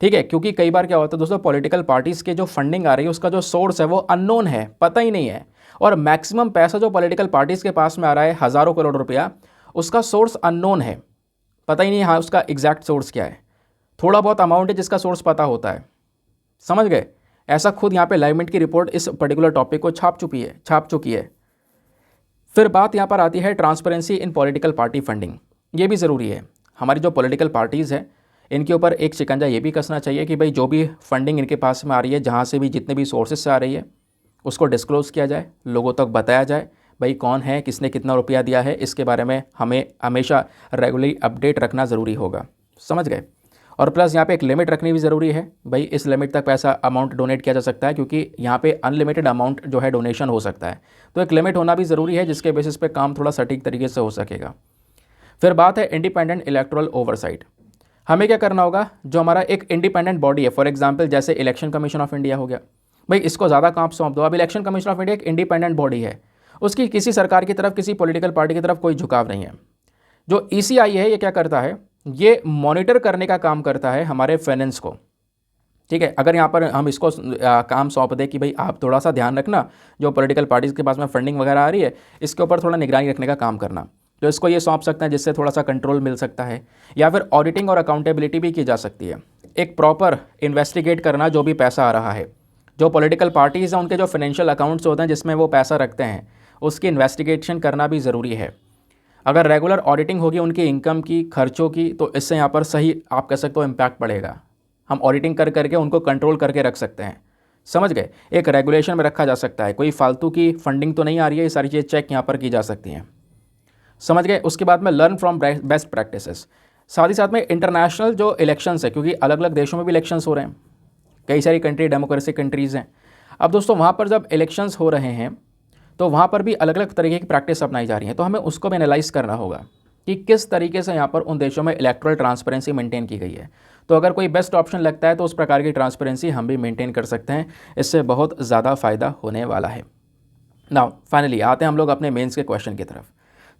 ठीक है, क्योंकि कई बार क्या होता है दोस्तों, पॉलिटिकल पार्टीज़ के जो फंडिंग आ रही है उसका जो सोर्स है वो अननोन है, पता ही नहीं है। और मैक्सिमम पैसा जो पॉलिटिकल पार्टीज़ के पास में आ रहा है, हज़ारों करोड़ रुपया, उसका सोर्स अननोन है, पता ही नहीं हाँ उसका एग्जैक्ट सोर्स क्या है। थोड़ा बहुत अमाउंट है जिसका सोर्स पता होता है। समझ गए। ऐसा खुद यहाँ पे लाइवमिंट की रिपोर्ट इस पर्टिकुलर टॉपिक को छाप चुकी है। फिर बात यहाँ पर आती है transparency in political party funding. ये भी ज़रूरी है। हमारी जो पॉलिटिकल पार्टीज़ है इनके ऊपर एक शिकंजा ये भी कसना चाहिए कि भाई जो भी फंडिंग इनके पास में आ रही है, जहाँ से भी जितने भी सोर्सेज से आ रही है, उसको डिस्क्लोज़ किया जाए, लोगों तक बताया जाए भाई कौन है, किसने कितना रुपया दिया है। इसके बारे में हमें हमेशा रेगुलरली अपडेट रखना ज़रूरी होगा। समझ गए। और प्लस यहाँ पे एक लिमिट रखनी भी ज़रूरी है, भाई इस लिमिट तक पैसा अमाउंट डोनेट किया जा सकता है, क्योंकि यहाँ पे अनलिमिटेड अमाउंट जो है डोनेशन हो सकता है। तो एक लिमिट होना भी ज़रूरी है जिसके बेसिस पे काम थोड़ा सटीक तरीके से हो सकेगा। फिर बात है इंडिपेंडेंट इलेक्टोरल ओवरसाइट। हमें क्या करना होगा, जो हमारा एक इंडिपेंडेंट बॉडी है, फॉर एग्जाम्पल जैसे इलेक्शन कमीशन ऑफ इंडिया हो गया, भाई इसको ज़्यादा काम सौंप दो। अब इलेक्शन कमीशन ऑफ इंडिया एक इंडिपेंडेंट बॉडी है, उसकी किसी सरकार की तरफ, किसी पॉलिटिकल पार्टी की तरफ कोई झुकाव नहीं है। जो ईसीआई है ये क्या करता है, ये मॉनिटर करने का काम करता है हमारे फाइनेंस को। ठीक है, अगर यहाँ पर हम इसको काम सौंप दें कि भाई आप थोड़ा सा ध्यान रखना, जो पॉलिटिकल पार्टीज़ के पास में फंडिंग वगैरह आ रही है इसके ऊपर थोड़ा निगरानी रखने का काम करना, तो इसको ये सौंप सकते हैं, जिससे थोड़ा सा कंट्रोल मिल सकता है। या फिर ऑडिटिंग और अकाउंटेबिलिटी भी की जा सकती है। एक प्रॉपर इन्वेस्टिगेट करना जो भी पैसा आ रहा है, जो पॉलिटिकल पार्टीज़ हैं उनके जो फाइनेंशियल अकाउंट्स होते हैं जिसमें वो पैसा रखते हैं, उसकी इन्वेस्टिगेशन करना भी ज़रूरी है। अगर रेगुलर ऑडिटिंग होगी उनकी इनकम की, खर्चों की, तो इससे यहाँ पर सही आप कह सकते हो इम्पैक्ट पड़ेगा। हम ऑडिटिंग कर करके उनको कंट्रोल करके रख सकते हैं। समझ गए। एक रेगुलेशन में रखा जा सकता है, कोई फालतू की फंडिंग तो नहीं आ रही है, ये सारी चीज़ें चेक यहाँ पर की जा सकती हैं। समझ गए। उसके बाद में लर्न फ्रॉम बेस्ट प्रैक्टिसेस। साथ ही साथ में इंटरनेशनल जो इलेक्शंस है, क्योंकि अलग अलग देशों में भी इलेक्शंस हो रहे हैं, कई सारी कंट्री डेमोक्रेटिक कंट्रीज़ हैं। अब दोस्तों वहाँ पर जब इलेक्शंस हो रहे हैं तो वहाँ पर भी अलग अलग तरीके की प्रैक्टिस अपनाई जा रही है, तो हमें उसको भी एनालाइज करना होगा कि किस तरीके से यहाँ पर उन देशों में इलेक्टोरल ट्रांसपेरेंसी मेंटेन की गई है। तो अगर कोई बेस्ट ऑप्शन लगता है तो उस प्रकार की ट्रांसपेरेंसी हम भी मेंटेन कर सकते हैं, इससे बहुत ज़्यादा फ़ायदा होने वाला है। नाउ फाइनली आते हैं हम लोग अपने मेंस के क्वेश्चन की तरफ।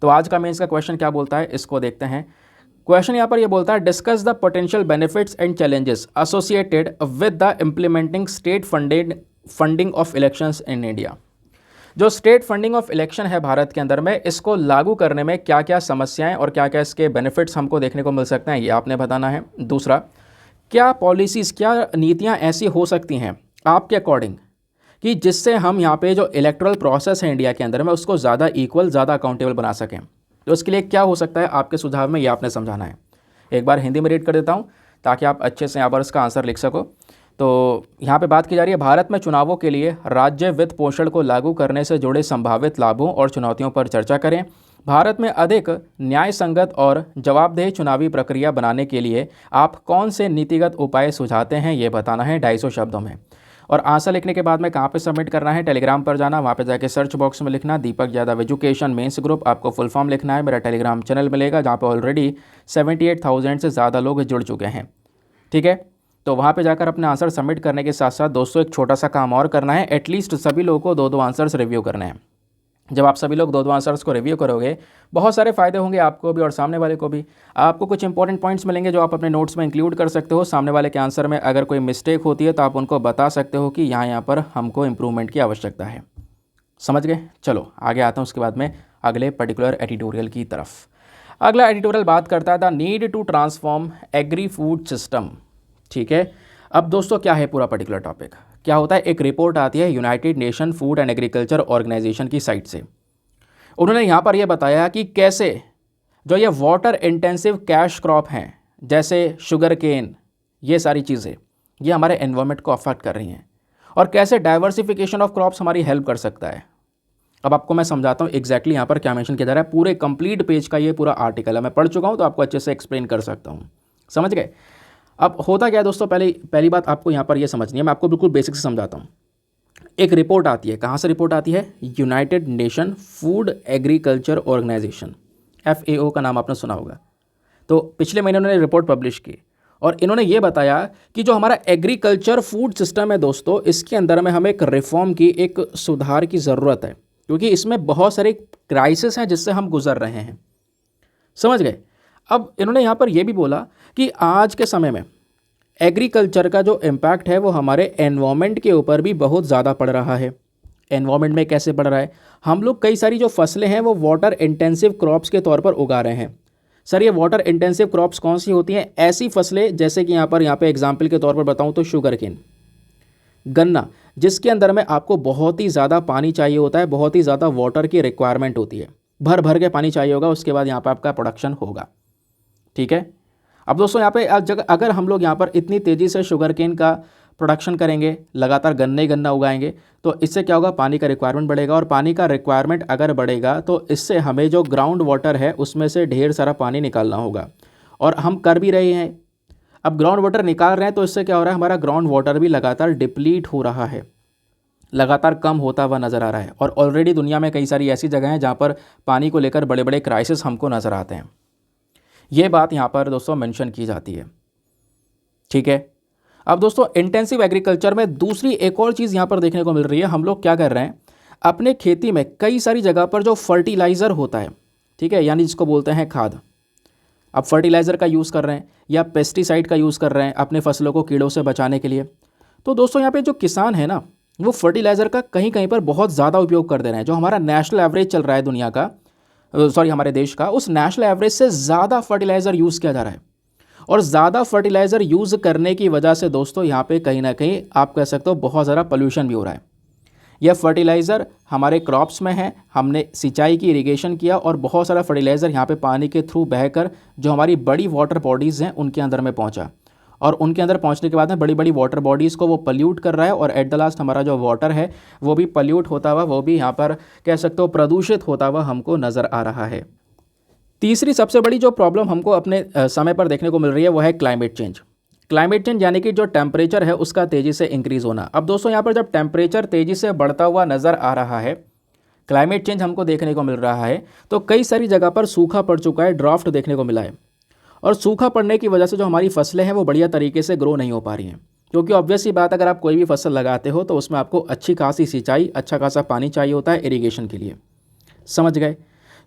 तो आज का मेंस का क्वेश्चन क्या बोलता है, इसको देखते हैं। क्वेश्चन यहाँ पर ये बोलता है, discuss the potential benefits and challenges associated with the implementing state funding of elections in India. जो स्टेट फंडिंग ऑफ इलेक्शन है भारत के अंदर में, इसको लागू करने में क्या क्या समस्याएं और क्या क्या इसके बेनिफिट्स हमको देखने को मिल सकते हैं, ये आपने बताना है। दूसरा, क्या पॉलिसीज़, क्या नीतियां ऐसी हो सकती हैं आपके अकॉर्डिंग कि जिससे हम यहाँ पे जो इलेक्टोरल प्रोसेस है इंडिया के अंदर में उसको ज़्यादा इक्वल, ज़्यादा अकाउंटेबल बना सकें। तो उसके लिए क्या हो सकता है आपके सुझाव में, ये आपने समझाना है। एक बार हिंदी में रीड कर देता हूँ ताकि आप अच्छे से यहाँ पर इसका आंसर लिख सको। तो यहाँ पे बात की जा रही है, भारत में चुनावों के लिए राज्य वित्त पोषण को लागू करने से जुड़े संभावित लाभों और चुनौतियों पर चर्चा करें। भारत में अधिक न्याय संगत और जवाबदेह चुनावी प्रक्रिया बनाने के लिए आप कौन से नीतिगत उपाय सुझाते हैं, ये बताना है 250 शब्दों में। और आंसर लिखने के बाद में कहाँ पे सबमिट करना है, टेलीग्राम पर जाना, वहाँ पे जाके सर्च बॉक्स में लिखना दीपक यादव एजुकेशन मेंस ग्रुप, आपको फुल फॉर्म लिखना है। मेरा टेलीग्राम चैनल मिलेगा जहाँ पे ऑलरेडी 78,000 से ज़्यादा लोग जुड़ चुके हैं। ठीक है, तो वहाँ पे जाकर अपने आंसर सबमिट करने के साथ साथ दोस्तों एक छोटा सा काम और करना है, एटलीस्ट सभी लोगों को 2-2 आंसर्स रिव्यू करने हैं। जब आप सभी लोग 2-2 आंसर्स को रिव्यू करोगे, बहुत सारे फ़ायदे होंगे आपको भी और सामने वाले को भी। आपको कुछ इंपॉर्टेंट पॉइंट्स मिलेंगे जो आप अपने नोट्स में इंक्लूड कर सकते हो। सामने वाले के आंसर में अगर कोई मिस्टेक होती है तो आप उनको बता सकते हो कि यहाँ पर हमको इम्प्रूवमेंट की आवश्यकता है। समझ गए। चलो आगे आता हूँ उसके बाद में अगले पर्टिकुलर एडिटोरियल की तरफ। अगला एडिटोरियल बात करता है the need to transform agri food system. ठीक है, अब दोस्तों क्या है पूरा पर्टिकुलर टॉपिक, क्या होता है, एक रिपोर्ट आती है United Nation food and agriculture organization की साइट से। उन्होंने यहाँ पर यह बताया कि कैसे जो ये वाटर इंटेंसिव कैश क्रॉप हैं जैसे शुगर केन, ये सारी चीज़ें ये हमारे एनवायरनमेंट को अफेक्ट कर रही हैं और कैसे डाइवर्सिफिकेशन ऑफ क्रॉप्स हमारी हेल्प कर सकता है। अब आपको मैं समझाता हूँ एग्जैक्टली यहाँ पर क्या मेंशन किया जा रहा है। पूरे कंप्लीट पेज का ये पूरा आर्टिकल है, मैं पढ़ चुका हूँ तो आपको अच्छे से एक्सप्लेन कर सकता हूँ। समझ गए। अब होता क्या है दोस्तों, पहली बात आपको यहाँ पर ये समझनी है, मैं आपको बिल्कुल बेसिक से समझाता हूँ। एक रिपोर्ट आती है, कहाँ से रिपोर्ट आती है, United Nation food agriculture organization, FAO का नाम आपने सुना होगा। तो पिछले महीने उन्होंने रिपोर्ट पब्लिश की और इन्होंने ये बताया कि जो हमारा एग्रीकल्चर फूड सिस्टम है दोस्तों, इसके अंदर में हमें एक रिफॉर्म की, एक सुधार की ज़रूरत है, क्योंकि इसमें बहुत सारे क्राइसिस हैं जिससे हम गुजर रहे हैं। समझ गए। अब इन्होंने यहाँ पर यह भी बोला कि आज के समय में एग्रीकल्चर का जो इम्पैक्ट है वो हमारे एनवायरनमेंट के ऊपर भी बहुत ज़्यादा पड़ रहा है। एनवायरनमेंट में कैसे पड़ रहा है, हम लोग कई सारी जो फसलें हैं वो वाटर इंटेंसिव क्रॉप्स के तौर पर उगा रहे हैं। सर ये वाटर इंटेंसिव क्रॉप्स कौन सी होती हैं, ऐसी फसलें जैसे कि यहाँ पे एग्जाम्पल के तौर पर बताऊँ तो शुगर केन, गन्ना, जिसके अंदर में आपको बहुत ही ज़्यादा पानी चाहिए होता है, बहुत ही ज़्यादा वाटर की रिक्वायरमेंट होती है, भर भर के पानी चाहिए होगा, उसके बाद यहाँ पर आपका प्रोडक्शन होगा। ठीक है। अब दोस्तों यहाँ पे अगर हम लोग यहाँ पर इतनी तेज़ी से शुगर केन का प्रोडक्शन करेंगे, लगातार गन्ना उगाएंगे, तो इससे क्या होगा, पानी का रिक्वायरमेंट बढ़ेगा और पानी का रिक्वायरमेंट अगर बढ़ेगा तो इससे हमें जो ग्राउंड वाटर है उसमें से ढेर सारा पानी निकालना होगा और हम कर भी रहे हैं। अब ग्राउंड वाटर निकाल रहे हैं तो इससे क्या हो रहा है, हमारा ग्राउंड वाटर भी लगातार डिप्लीट हो रहा है, लगातार कम होता हुआ नज़र आ रहा है। और ऑलरेडी दुनिया में कई सारी ऐसी जगह हैं जहाँ पर पानी को लेकर बड़े बड़े क्राइसिस हमको नज़र आते हैं। ये बात यहाँ पर दोस्तों मेंशन की जाती है। ठीक है। अब दोस्तों इंटेंसिव एग्रीकल्चर में दूसरी एक और चीज़ यहाँ पर देखने को मिल रही है। हम लोग क्या कर रहे हैं, अपने खेती में कई सारी जगह पर जो फर्टिलाइज़र होता है, ठीक है, यानी जिसको बोलते हैं खाद, अब फर्टिलाइज़र का यूज़ कर रहे हैं या पेस्टिसाइड का यूज़ कर रहे हैं अपने फसलों को कीड़ों से बचाने के लिए। तो दोस्तों यहाँ पे जो किसान है ना, वो फर्टिलाइज़र का कहीं कहीं पर बहुत ज़्यादा उपयोग कर दे रहे हैं। जो हमारा नेशनल एवरेज चल रहा है दुनिया का, हमारे देश का, उस नेशनल एवरेज से ज़्यादा फर्टिलाइज़र यूज़ किया जा रहा है। और ज़्यादा फर्टिलाइज़र यूज़ करने की वजह से दोस्तों यहाँ पे कहीं ना कहीं आप कह सकते हो बहुत ज़्यादा पोल्यूशन भी हो रहा है। यह फर्टिलाइज़र हमारे क्रॉप्स में है, हमने सिंचाई की, इरिगेशन किया और बहुत सारा फर्टिलाइज़र यहाँ पे पानी के थ्रू बहकर जो हमारी बड़ी वाटर बॉडीज़ हैं उनके अंदर में पहुँचा, और उनके अंदर पहुँचने के बाद में बड़ी बड़ी वाटर बॉडीज़ को वो पल्यूट कर रहा है और एट द लास्ट हमारा जो वाटर है वो भी पल्यूट होता हुआ, वो भी यहाँ पर कह सकते हो प्रदूषित होता हुआ हमको नज़र आ रहा है। तीसरी सबसे बड़ी जो प्रॉब्लम हमको अपने समय पर देखने को मिल रही है वो है क्लाइमेट चेंज। क्लाइमेट चेंज यानी कि जो टेम्परेचर है उसका तेज़ी से इंक्रीज़ होना। अब दोस्तों यहाँ पर जब टेम्परेचर तेज़ी से बढ़ता हुआ नज़र आ रहा है, क्लाइमेट चेंज हमको देखने को मिल रहा है, तो कई सारी जगह पर सूखा पड़ चुका है, ड्राफ्ट देखने को मिला है। और सूखा पड़ने की वजह से जो हमारी फसलें हैं वो बढ़िया तरीके से ग्रो नहीं हो पा रही हैं, क्योंकि ऑब्वियस सी बात, अगर आप कोई भी फसल लगाते हो तो उसमें आपको अच्छी खासी सिंचाई, अच्छा खासा पानी चाहिए होता है इरिगेशन के लिए। समझ गए।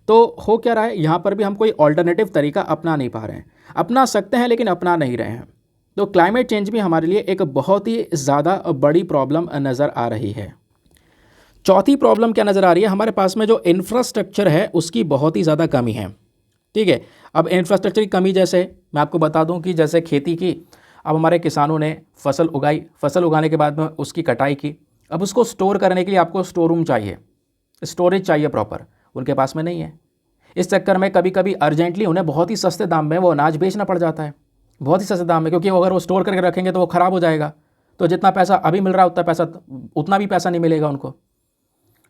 तो हो क्या रहा है, यहाँ पर भी हम कोई ऑल्टरनेटिव तरीका अपना नहीं पा रहे हैं, अपना सकते हैं लेकिन अपना नहीं रहे हैं। तो क्लाइमेट चेंज भी हमारे लिए एक बहुत ही ज़्यादा बड़ी प्रॉब्लम नज़र आ रही है। चौथी प्रॉब्लम क्या नज़र आ रही है, हमारे पास में जो इंफ्रास्ट्रक्चर है उसकी बहुत ही ज़्यादा कमी है। ठीक है। अब इंफ्रास्ट्रक्चर की कमी जैसे मैं आपको बता दूं कि जैसे खेती की, अब हमारे किसानों ने फसल उगाई, फसल उगाने के बाद में उसकी कटाई की, अब उसको स्टोर करने के लिए आपको स्टोर रूम चाहिए, स्टोरेज चाहिए प्रॉपर, उनके पास में नहीं है। इस चक्कर में कभी कभी अर्जेंटली उन्हें बहुत ही सस्ते दाम में वो अनाज बेचना पड़ जाता है, बहुत ही सस्ते दाम में, क्योंकि अगर वो स्टोर करके रखेंगे तो वो ख़राब हो जाएगा। तो जितना पैसा अभी मिल रहा है उतना भी पैसा नहीं मिलेगा उनको।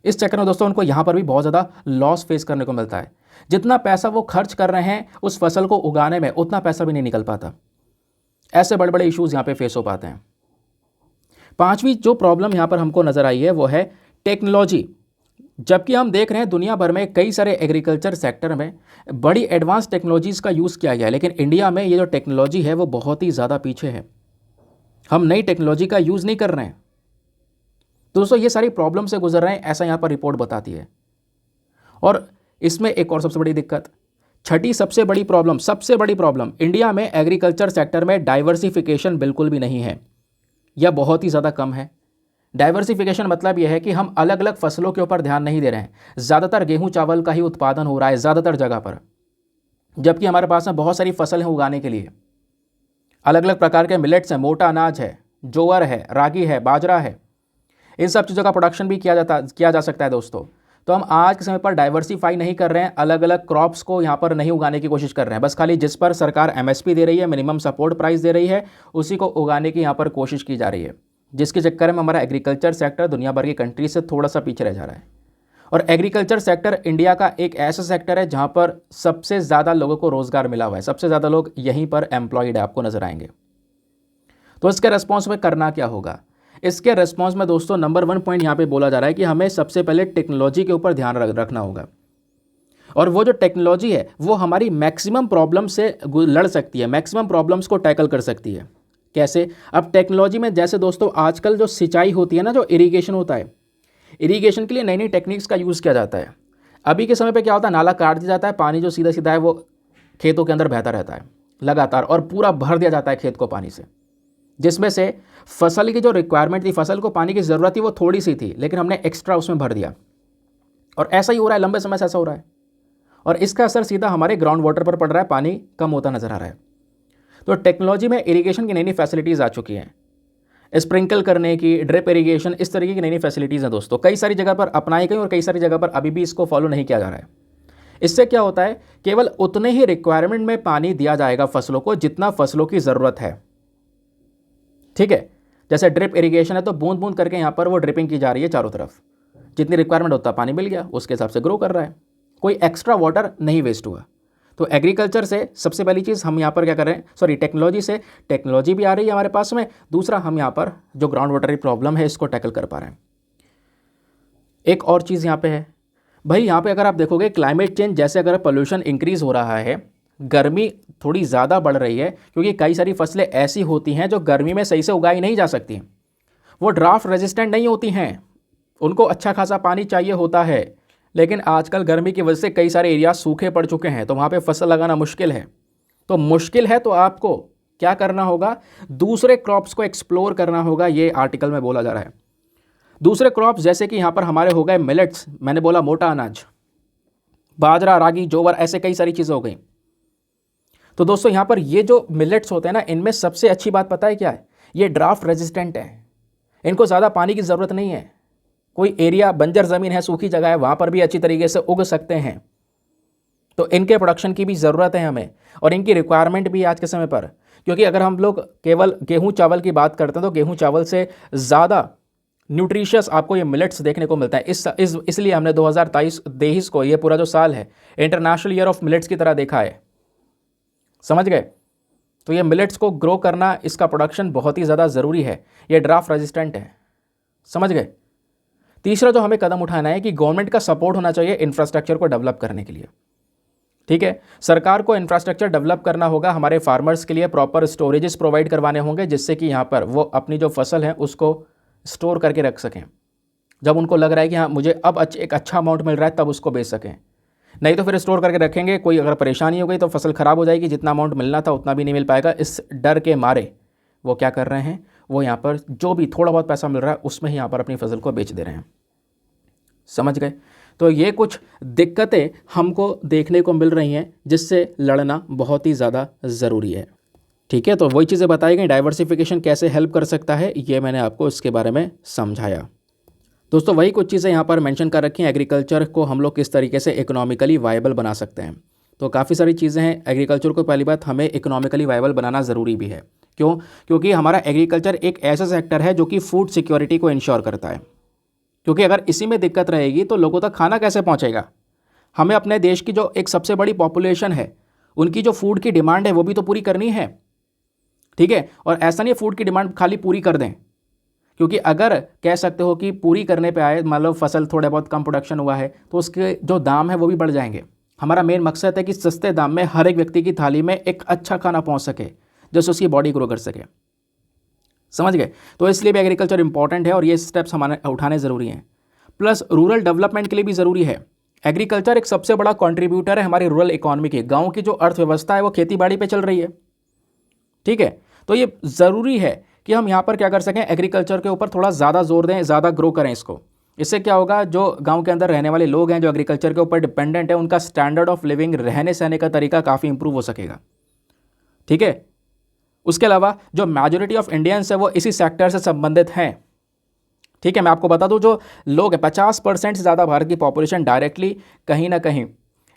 इस चक्कर में दोस्तों उनको यहाँ पर भी बहुत ज़्यादा लॉस फेस करने को मिलता है। जितना पैसा वो खर्च कर रहे हैं उस फसल को उगाने में, उतना पैसा भी नहीं निकल पाता। ऐसे बड़े बड़े इश्यूज़ यहाँ पे फेस हो पाते हैं। पांचवी जो प्रॉब्लम यहाँ पर हमको नज़र आई है वो है टेक्नोलॉजी। जबकि हम देख रहे हैं दुनिया भर में कई सारे एग्रीकल्चर सेक्टर में बड़ी एडवांस टेक्नोलॉजीज़ का यूज़ किया गया है, लेकिन इंडिया में ये जो टेक्नोलॉजी है वो बहुत ही ज़्यादा पीछे है। हम नई टेक्नोलॉजी का यूज़ नहीं कर रहे हैं। दोस्तों ये सारी प्रॉब्लम से गुजर रहे हैं, ऐसा यहाँ पर रिपोर्ट बताती है। और इसमें एक और सबसे बड़ी दिक्कत, छठी सबसे बड़ी प्रॉब्लम इंडिया में एग्रीकल्चर सेक्टर में डाइवर्सिफिकेशन बिल्कुल भी नहीं है, या बहुत ही ज़्यादा कम है। डाइवर्सिफिकेशन मतलब यह है कि हम अलग अलग फसलों के ऊपर ध्यान नहीं दे रहे हैं। ज़्यादातर गेहूं चावल का ही उत्पादन हो रहा है ज़्यादातर जगह पर, जबकि हमारे पास में बहुत सारी फसल है उगाने के लिए, अलग अलग प्रकार के मिलेट्स हैं, मोटा अनाज है, जोअर है, रागी है, बाजरा है, इन सब चीज़ों का प्रोडक्शन भी किया जा सकता है दोस्तों। तो हम आज के समय पर डाइवर्सिफाई नहीं कर रहे हैं, अलग अलग क्रॉप्स को यहाँ पर नहीं उगाने की कोशिश कर रहे हैं, बस खाली जिस पर सरकार एमएसपी दे रही है, मिनिमम सपोर्ट प्राइस दे रही है, उसी को उगाने की यहाँ पर कोशिश की जा रही है, जिसके चक्कर में हमारा एग्रीकल्चर सेक्टर दुनिया भर की कंट्री से थोड़ा सा पीछे रह जा रहा है। और एग्रीकल्चर सेक्टर इंडिया का एक ऐसा सेक्टर है जहाँ पर सबसे ज़्यादा लोगों को रोज़गार मिला हुआ है, सबसे ज़्यादा लोग यहीं पर एम्प्लॉयड है, आपको नजर आएंगे। तो इसके रेस्पॉन्स में करना क्या होगा? इसके रेस्पॉन्स में दोस्तों नंबर 1 पॉइंट यहाँ पे बोला जा रहा है कि हमें सबसे पहले टेक्नोलॉजी के ऊपर ध्यान रखना होगा। और वो जो टेक्नोलॉजी है वो हमारी मैक्सिमम प्रॉब्लम से लड़ सकती है, मैक्सिमम प्रॉब्लम्स को टैकल कर सकती है। कैसे? अब टेक्नोलॉजी में जैसे दोस्तों आजकल जो सिंचाई होती है ना, जो इरीगेशन होता है, इरीगेशन के लिए नई नई टेक्निक्स का यूज़ किया जाता है। अभी के समय पे क्या होता है, नाला काट दिया जाता है, पानी जो सीधा सीधा है वो खेतों के अंदर बहता रहता है लगातार, और पूरा भर दिया जाता है खेत को पानी से, जिसमें से फसल की जो रिक्वायरमेंट थी, फसल को पानी की ज़रूरत थी, वो थोड़ी सी थी, लेकिन हमने एक्स्ट्रा उसमें भर दिया। और ऐसा ही हो रहा है, लंबे समय से ऐसा हो रहा है, और इसका असर सीधा हमारे ग्राउंड वाटर पर पड़ रहा है, पानी कम होता नजर आ रहा है। तो टेक्नोलॉजी में इरीगेशन की नई नई फैसिलिटीज़ आ चुकी हैं, स्प्रिंकल करने की, ड्रिप इरीगेशन, इस तरीके की नई नई फैसिलिटीज़ हैं दोस्तों। कई सारी जगह पर अपनाई गई और कई सारी जगह पर अभी भी इसको फॉलो नहीं किया जा रहा है। इससे क्या होता है, केवल उतने ही रिक्वायरमेंट में पानी दिया जाएगा फसलों को जितना फसलों की ज़रूरत है। ठीक है, जैसे ड्रिप इरीगेशन है तो बूंद बूंद करके यहाँ पर वो ड्रिपिंग की जा रही है चारों तरफ, जितनी रिक्वायरमेंट होता है पानी मिल गया, उसके हिसाब से ग्रो कर रहा है, कोई एक्स्ट्रा वाटर नहीं वेस्ट हुआ। तो एग्रीकल्चर से सबसे पहली चीज़ हम यहाँ पर क्या कर रहे हैं, सॉरी टेक्नोलॉजी से, टेक्नोलॉजी भी आ रही है हमारे पास में, दूसरा हम यहाँ पर जो ग्राउंड वाटर की प्रॉब्लम है इसको टैकल कर पा रहे हैं। एक और चीज़ यहाँ पे है भाई, यहाँ पे अगर आप देखोगे क्लाइमेट चेंज, जैसे अगर पोल्यूशन इंक्रीज़ हो रहा है, गर्मी थोड़ी ज़्यादा बढ़ रही है, क्योंकि कई सारी फसलें ऐसी होती हैं जो गर्मी में सही से उगाई नहीं जा सकती, वो ड्राफ्ट रेजिस्टेंट नहीं होती हैं, उनको अच्छा खासा पानी चाहिए होता है, लेकिन आजकल गर्मी की वजह से कई सारे एरिया सूखे पड़ चुके हैं, तो वहाँ पे फसल लगाना मुश्किल है। तो मुश्किल है तो आपको क्या करना होगा, दूसरे क्रॉप्स को एक्सप्लोर करना होगा, ये आर्टिकल में बोला जा रहा है। दूसरे क्रॉप्स जैसे कि यहाँ पर हमारे हो गए मिलेट्स, मैंने बोला मोटा अनाज, बाजरा, रागी, जोवर, ऐसे कई सारी चीज़ें हो गई। तो दोस्तों यहाँ पर ये जो मिलेट्स होते हैं ना, इनमें सबसे अच्छी बात पता है क्या है, ये ड्राफ्ट रेजिस्टेंट है, इनको ज़्यादा पानी की ज़रूरत नहीं है, कोई एरिया बंजर ज़मीन है, सूखी जगह है, वहाँ पर भी अच्छी तरीके से उग सकते हैं। तो इनके प्रोडक्शन की भी ज़रूरत है हमें, और इनकी रिक्वायरमेंट भी आज के समय पर, क्योंकि अगर हम लोग केवल गेहूँ चावल की बात करते हैं तो गेहूँ चावल से ज़्यादा न्यूट्रिशियस आपको ये मिलेट्स देखने को मिलता है। इसलिए हमने 2023 को, ये पूरा जो साल है, इंटरनेशनल ईयर ऑफ मिलेट्स की तरह देखा है। समझ गए? तो ये मिलेट्स को ग्रो करना, इसका प्रोडक्शन बहुत ही ज़्यादा ज़रूरी है, ये ड्राफ्ट रेजिस्टेंट है। समझ गए? तीसरा जो हमें कदम उठाना है कि गवर्नमेंट का सपोर्ट होना चाहिए इंफ्रास्ट्रक्चर को डेवलप करने के लिए। ठीक है, सरकार को इंफ्रास्ट्रक्चर डेवलप करना होगा, हमारे फार्मर्स के लिए प्रॉपर स्टोरेजेस प्रोवाइड करवाने होंगे, जिससे कि यहाँ पर वो अपनी जो फसल है उसको स्टोर करके रख सकें, जब उनको लग रहा है कि हाँ मुझे अब एक अच्छा अमाउंट मिल रहा है तब उसको बेच सकें। नहीं तो फिर स्टोर करके रखेंगे, कोई अगर परेशानी हो गई तो फसल ख़राब हो जाएगी, जितना अमाउंट मिलना था उतना भी नहीं मिल पाएगा। इस डर के मारे वो क्या कर रहे हैं, वो यहाँ पर जो भी थोड़ा बहुत पैसा मिल रहा है उसमें ही यहाँ पर अपनी फसल को बेच दे रहे हैं। समझ गए? तो ये कुछ दिक्कतें हमको देखने को मिल रही हैं, जिससे लड़ना बहुत ही ज़्यादा ज़रूरी है। ठीक है, तो वही चीज़ें बताई गई, डाइवर्सिफिकेशन कैसे हेल्प कर सकता है, ये मैंने आपको इसके बारे में समझाया। दोस्तों वही कुछ चीज़ें यहाँ पर मेंशन कर रखी हैं, एग्रीकल्चर को हम लोग किस तरीके से इकोनॉमिकली वायबल बना सकते हैं। तो काफ़ी सारी चीज़ें हैं। एग्रीकल्चर को पहली बात हमें इकोनॉमिकली वायबल बनाना ज़रूरी भी है। क्यों? क्योंकि हमारा एग्रीकल्चर एक ऐसा सेक्टर है जो कि फूड सिक्योरिटी को इंश्योर करता है। क्योंकि अगर इसी में दिक्कत रहेगी तो लोगों तक खाना कैसे पहुँचेगा? हमें अपने देश की जो एक सबसे बड़ी पॉपुलेशन है, उनकी जो फूड की डिमांड है वो भी तो पूरी करनी है। ठीक है, और ऐसा नहीं फूड की डिमांड खाली पूरी कर दें, क्योंकि अगर कह सकते हो कि पूरी करने पे आए, मान लो फसल थोड़े बहुत कम प्रोडक्शन हुआ है तो उसके जो दाम है वो भी बढ़ जाएंगे। हमारा मेन मकसद है कि सस्ते दाम में हर एक व्यक्ति की थाली में एक अच्छा खाना पहुंच सके, जिससे उसकी बॉडी ग्रो कर सके। समझ गए? तो इसलिए भी एग्रीकल्चर इंपॉर्टेंट है और ये स्टेप्स हमारे उठाने ज़रूरी हैं। प्लस रूरल डेवलपमेंट के लिए भी ज़रूरी है। एग्रीकल्चर एक सबसे बड़ा कॉन्ट्रीब्यूटर है हमारी रूरल इकॉनमी की। गाँव की जो अर्थव्यवस्था है वो खेती बाड़ी पर चल रही है। ठीक है, तो ये ज़रूरी है कि हम यहाँ पर क्या कर सकें, एग्रीकल्चर के ऊपर थोड़ा ज़्यादा जोर दें, ज़्यादा ग्रो करें इसको। इससे क्या होगा, जो गांव के अंदर रहने वाले लोग हैं, जो एग्रीकल्चर के ऊपर डिपेंडेंट है, उनका स्टैंडर्ड ऑफ लिविंग, रहने सहने का तरीका काफ़ी इंप्रूव हो सकेगा। ठीक है। उसके अलावा जो मेजॉरिटी ऑफ इंडियंस है वो इसी सेक्टर से संबंधित हैं। ठीक है, मैं आपको बता दूं, जो लोग हैं 50% से ज़्यादा भारत की पॉपुलेशन डायरेक्टली कहीं ना कहीं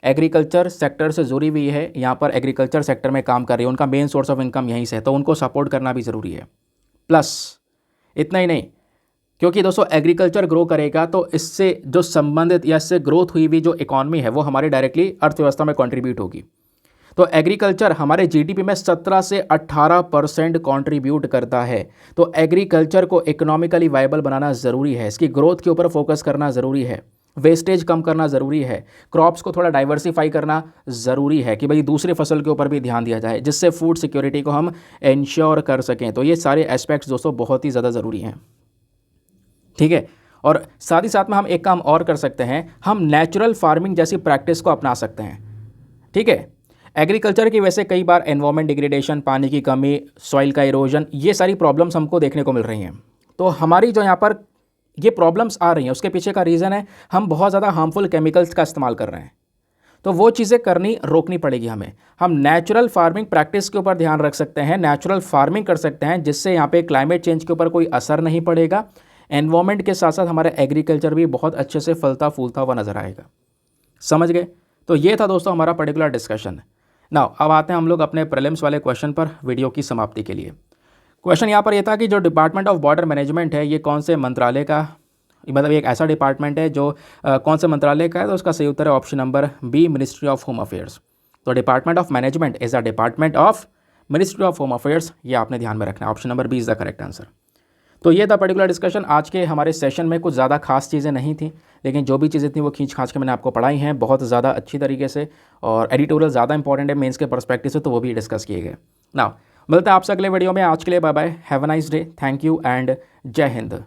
एग्रीकल्चर सेक्टर से जुड़ी हुई है, यहाँ पर एग्रीकल्चर सेक्टर में काम कर रही है, उनका मेन सोर्स ऑफ इनकम यहीं से है, तो उनको सपोर्ट करना भी ज़रूरी है। प्लस इतना ही नहीं, क्योंकि दोस्तों एग्रीकल्चर ग्रो करेगा तो इससे जो संबंधित या इससे ग्रोथ हुई हुई जो इकॉनमी है वो हमारी डायरेक्टली अर्थव्यवस्था में कंट्रीब्यूट होगी। तो एग्रीकल्चर हमारे जीडीपी में 17 से 18% कंट्रीब्यूट करता है। तो एग्रीकल्चर को इकोनॉमिकली वायबल बनाना ज़रूरी है, इसकी ग्रोथ के ऊपर फोकस करना ज़रूरी है, वेस्टेज कम करना ज़रूरी है, क्रॉप्स को थोड़ा डाइवर्सिफाई करना ज़रूरी है कि भाई दूसरी फसल के ऊपर भी ध्यान दिया जाए, जिससे फूड सिक्योरिटी को हम इंश्योर कर सकें। तो ये सारे एस्पेक्ट्स दोस्तों बहुत ही ज़्यादा ज़रूरी हैं। ठीक है। और साथ ही साथ में हम एक काम और कर सकते हैं, हम नेचुरल फार्मिंग जैसी प्रैक्टिस को अपना सकते हैं। ठीक है। एग्रीकल्चर की वजह से कई बार एनवायरमेंट डिग्रेडेशन, पानी की कमी, सॉइल का इरोजन, ये सारी प्रॉब्लम्स हमको देखने को मिल रही हैं। तो हमारी जो यहाँ पर ये प्रॉब्लम्स आ रही हैं उसके पीछे का रीज़न है हम बहुत ज़्यादा हार्मफुल केमिकल्स का इस्तेमाल कर रहे हैं। तो वो चीज़ें करनी रोकनी पड़ेगी हमें। हम नेचुरल फार्मिंग प्रैक्टिस के ऊपर ध्यान रख सकते हैं, नेचुरल फार्मिंग कर सकते हैं, जिससे यहाँ पे क्लाइमेट चेंज के ऊपर कोई असर नहीं पड़ेगा। एनवायरमेंट के साथ साथ हमारा एग्रीकल्चर भी बहुत अच्छे से फलता फूलता हुआ नज़र आएगा। समझ गए? तो ये था दोस्तों हमारा पर्टिकुलर डिस्कशन। नाउ अब आते हैं हम लोग अपने प्रीलिम्स वाले क्वेश्चन पर वीडियो की समाप्ति के लिए। क्वेश्चन यहाँ पर यह था कि जो डिपार्टमेंट ऑफ बॉर्डर मैनेजमेंट है ये कौन से मंत्रालय का, मतलब एक ऐसा डिपार्टमेंट है जो कौन से मंत्रालय का है। तो उसका सही उत्तर है option number B, ministry of home affairs. तो department of management is a department of ministry of home affairs, ये आपने ध्यान में रखना है। Option number B is the correct answer. तो ये था पर्टिकुलर डिस्कशन। आज के हमारे सेशन में कुछ ज़्यादा खास चीज़ें नहीं थी, लेकिन जो भी चीज़ें थी वो खींच खांच के मैंने आपको पढ़ाई हैं बहुत ज़्यादा अच्छी तरीके से, और एडिटोरियल ज़्यादा इंपॉर्टेंट है मेंस के पर्सपेक्टिव से, तो वो भी डिस्कस किए गए। नाउ मिलते हैं आपसे अगले वीडियो में। आज के लिए bye bye, have a nice day, thank you and जय हिंद।